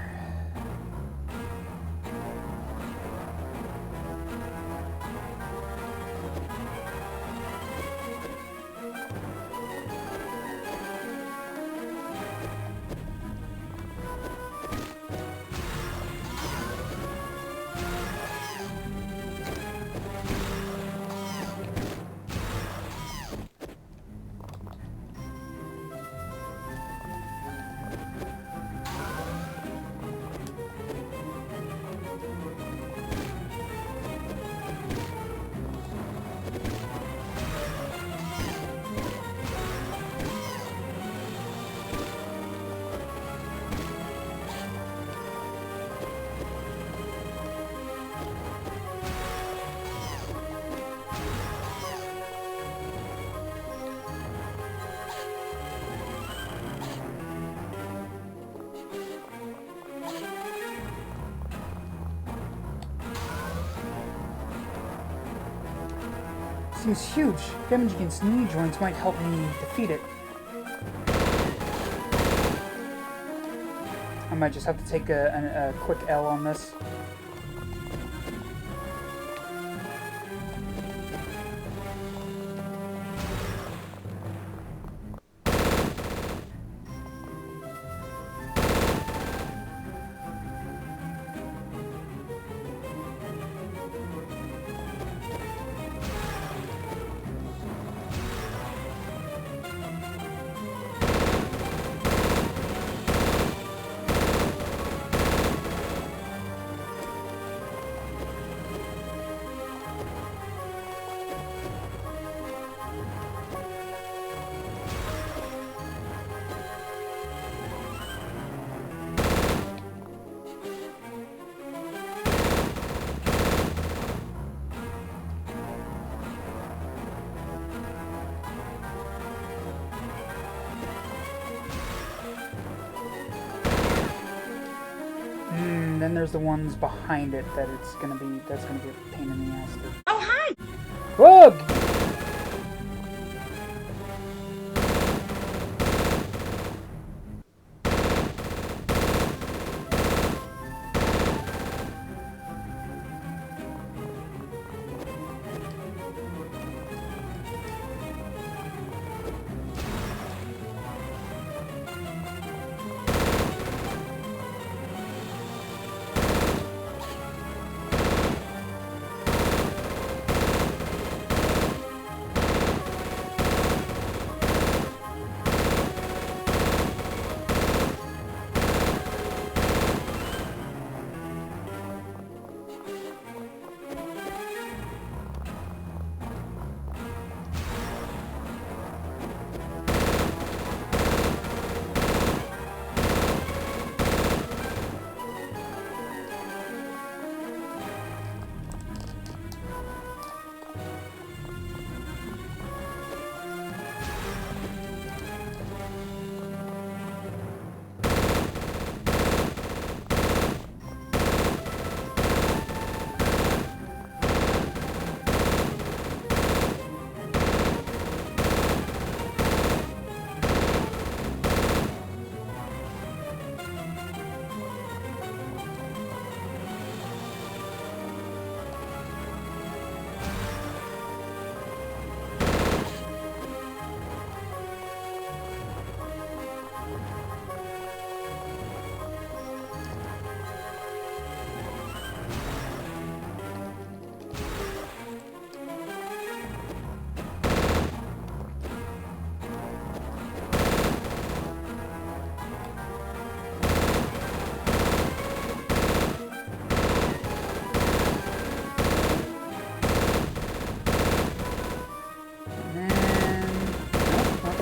Seems huge. Damage against knee joints might help me defeat it. I might just have to take a quick L on this. Then there's the ones behind it that's gonna be a pain in the ass. Oh hi! Whoa!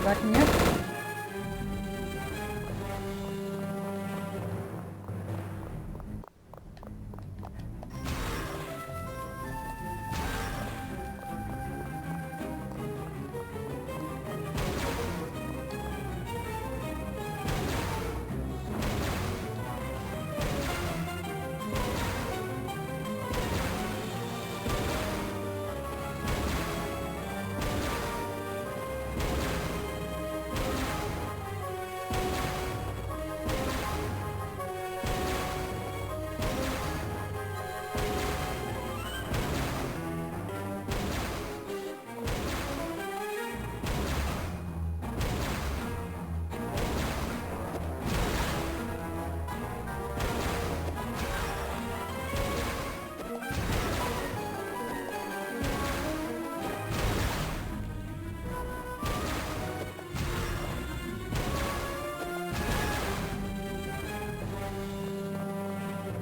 Backing yet?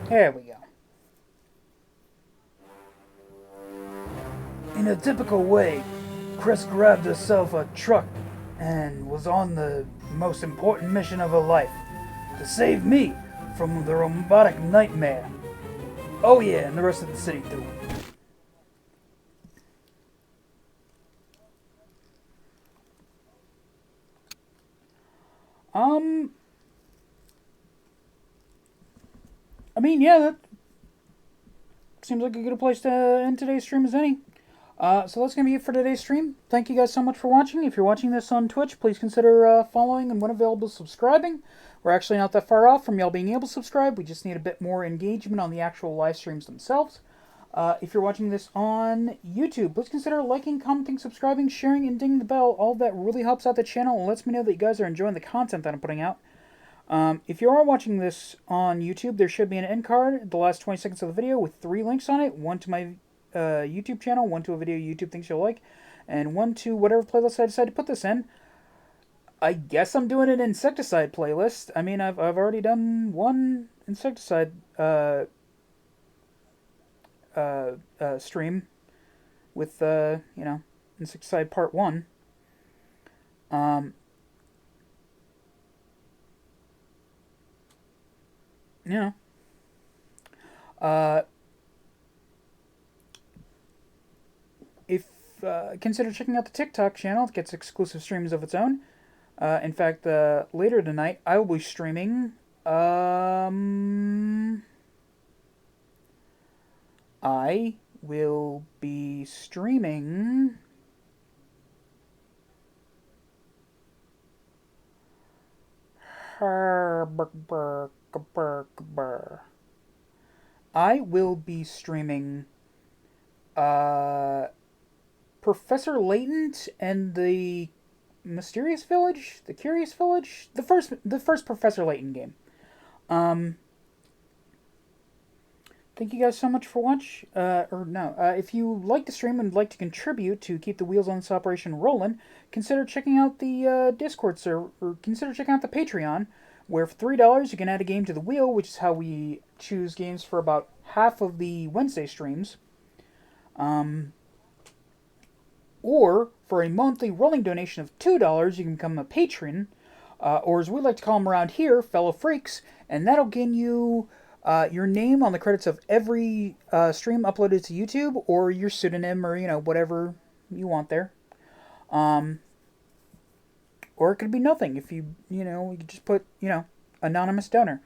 There we go. In a typical way, Chris grabbed herself a truck and was on the most important mission of her life, to save me from the robotic nightmare. Oh yeah, and the rest of the city too. I mean, yeah, that seems like a good place to end today's stream as any. So that's going to be it for today's stream. Thank you guys so much for watching. If you're watching this on Twitch, please consider following and when available, subscribing. We're actually not that far off from y'all being able to subscribe. We just need a bit more engagement on the actual live streams themselves. If you're watching this on YouTube, please consider liking, commenting, subscribing, sharing, and dinging the bell. All of that really helps out the channel and lets me know that you guys are enjoying the content that I'm putting out. If you are watching this on YouTube, there should be an end card at the last 20 seconds of the video with 3 links on it. One to my YouTube channel, one to a video YouTube thinks you'll like, and one to whatever playlist I decide to put this in. I guess I'm doing an Insecticide playlist. I mean, I've already done one Insecticide stream with, you know, Insecticide Part 1. You know, if consider checking out the TikTok channel. It gets exclusive streams of its own. In fact, later tonight I will be streaming. I will be streaming. I will be streaming Professor Latent and the Mysterious Village, the Curious Village, the first Professor Layton game. Thank you guys so much for watching. If you like the stream and would like to contribute to keep the wheels on this operation rolling, consider checking out the Discord server, or consider checking out the Patreon, where for $3 you can add a game to the wheel, which is how we choose games for about half of the Wednesday streams. Or for a monthly rolling donation of $2, you can become a patron, or as we like to call them around here, fellow freaks, and that'll gain you your name on the credits of every stream uploaded to YouTube, or your pseudonym, or, you know, whatever you want there. Or it could be nothing if you could just put, anonymous donor.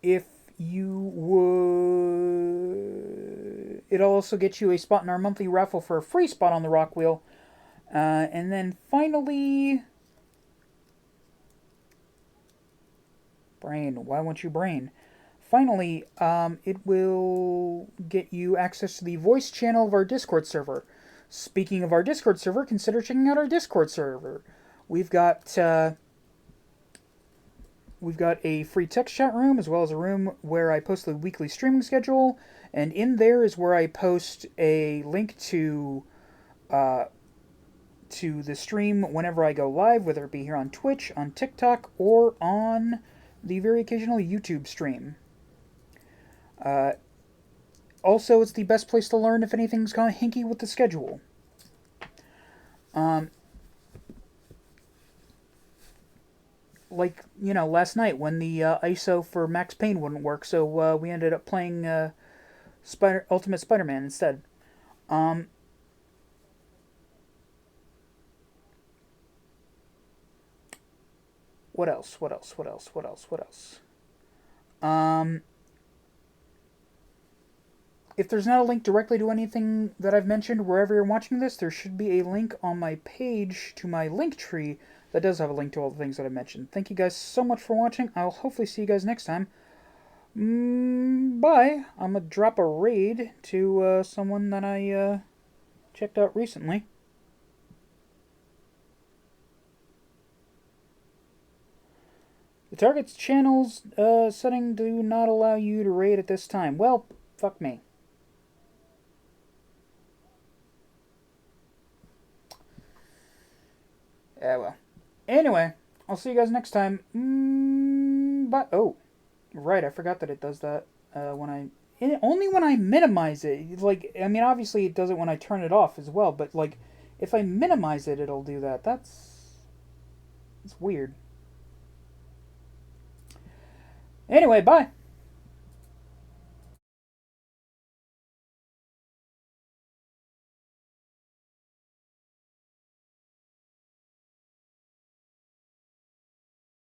If you would, it'll also get you a spot in our monthly raffle for a free spot on the Rock Wheel. And then finally, brain, why won't you brain? Finally, it will get you access to the voice channel of our Discord server. Speaking of our Discord server, consider checking out our Discord server. We've got a free text chat room, as well as a room where I post the weekly streaming schedule, and in there is where I post a link to the stream whenever I go live, whether it be here on Twitch, on TikTok, or on the very occasional YouTube stream. Also, it's the best place to learn if anything's gone hinky with the schedule. Like, last night when the ISO for Max Payne wouldn't work, so we ended up playing Ultimate Spider-Man instead. What else? If there's not a link directly to anything that I've mentioned wherever you're watching this, there should be a link on my page to my linktree that does have a link to all the things that I mentioned. Thank you guys so much for watching. I'll hopefully see you guys next time. Bye. I'm going to drop a raid to someone that I checked out recently. The target's channel's setting do not allow you to raid at this time. Well, fuck me. Yeah, well. Anyway, I'll see you guys next time. but oh, right, I forgot that it does that only when I minimize it. Like, I mean, obviously it does it when I turn it off as well, but like if I minimize it, it'll do that. It's weird. Anyway, bye.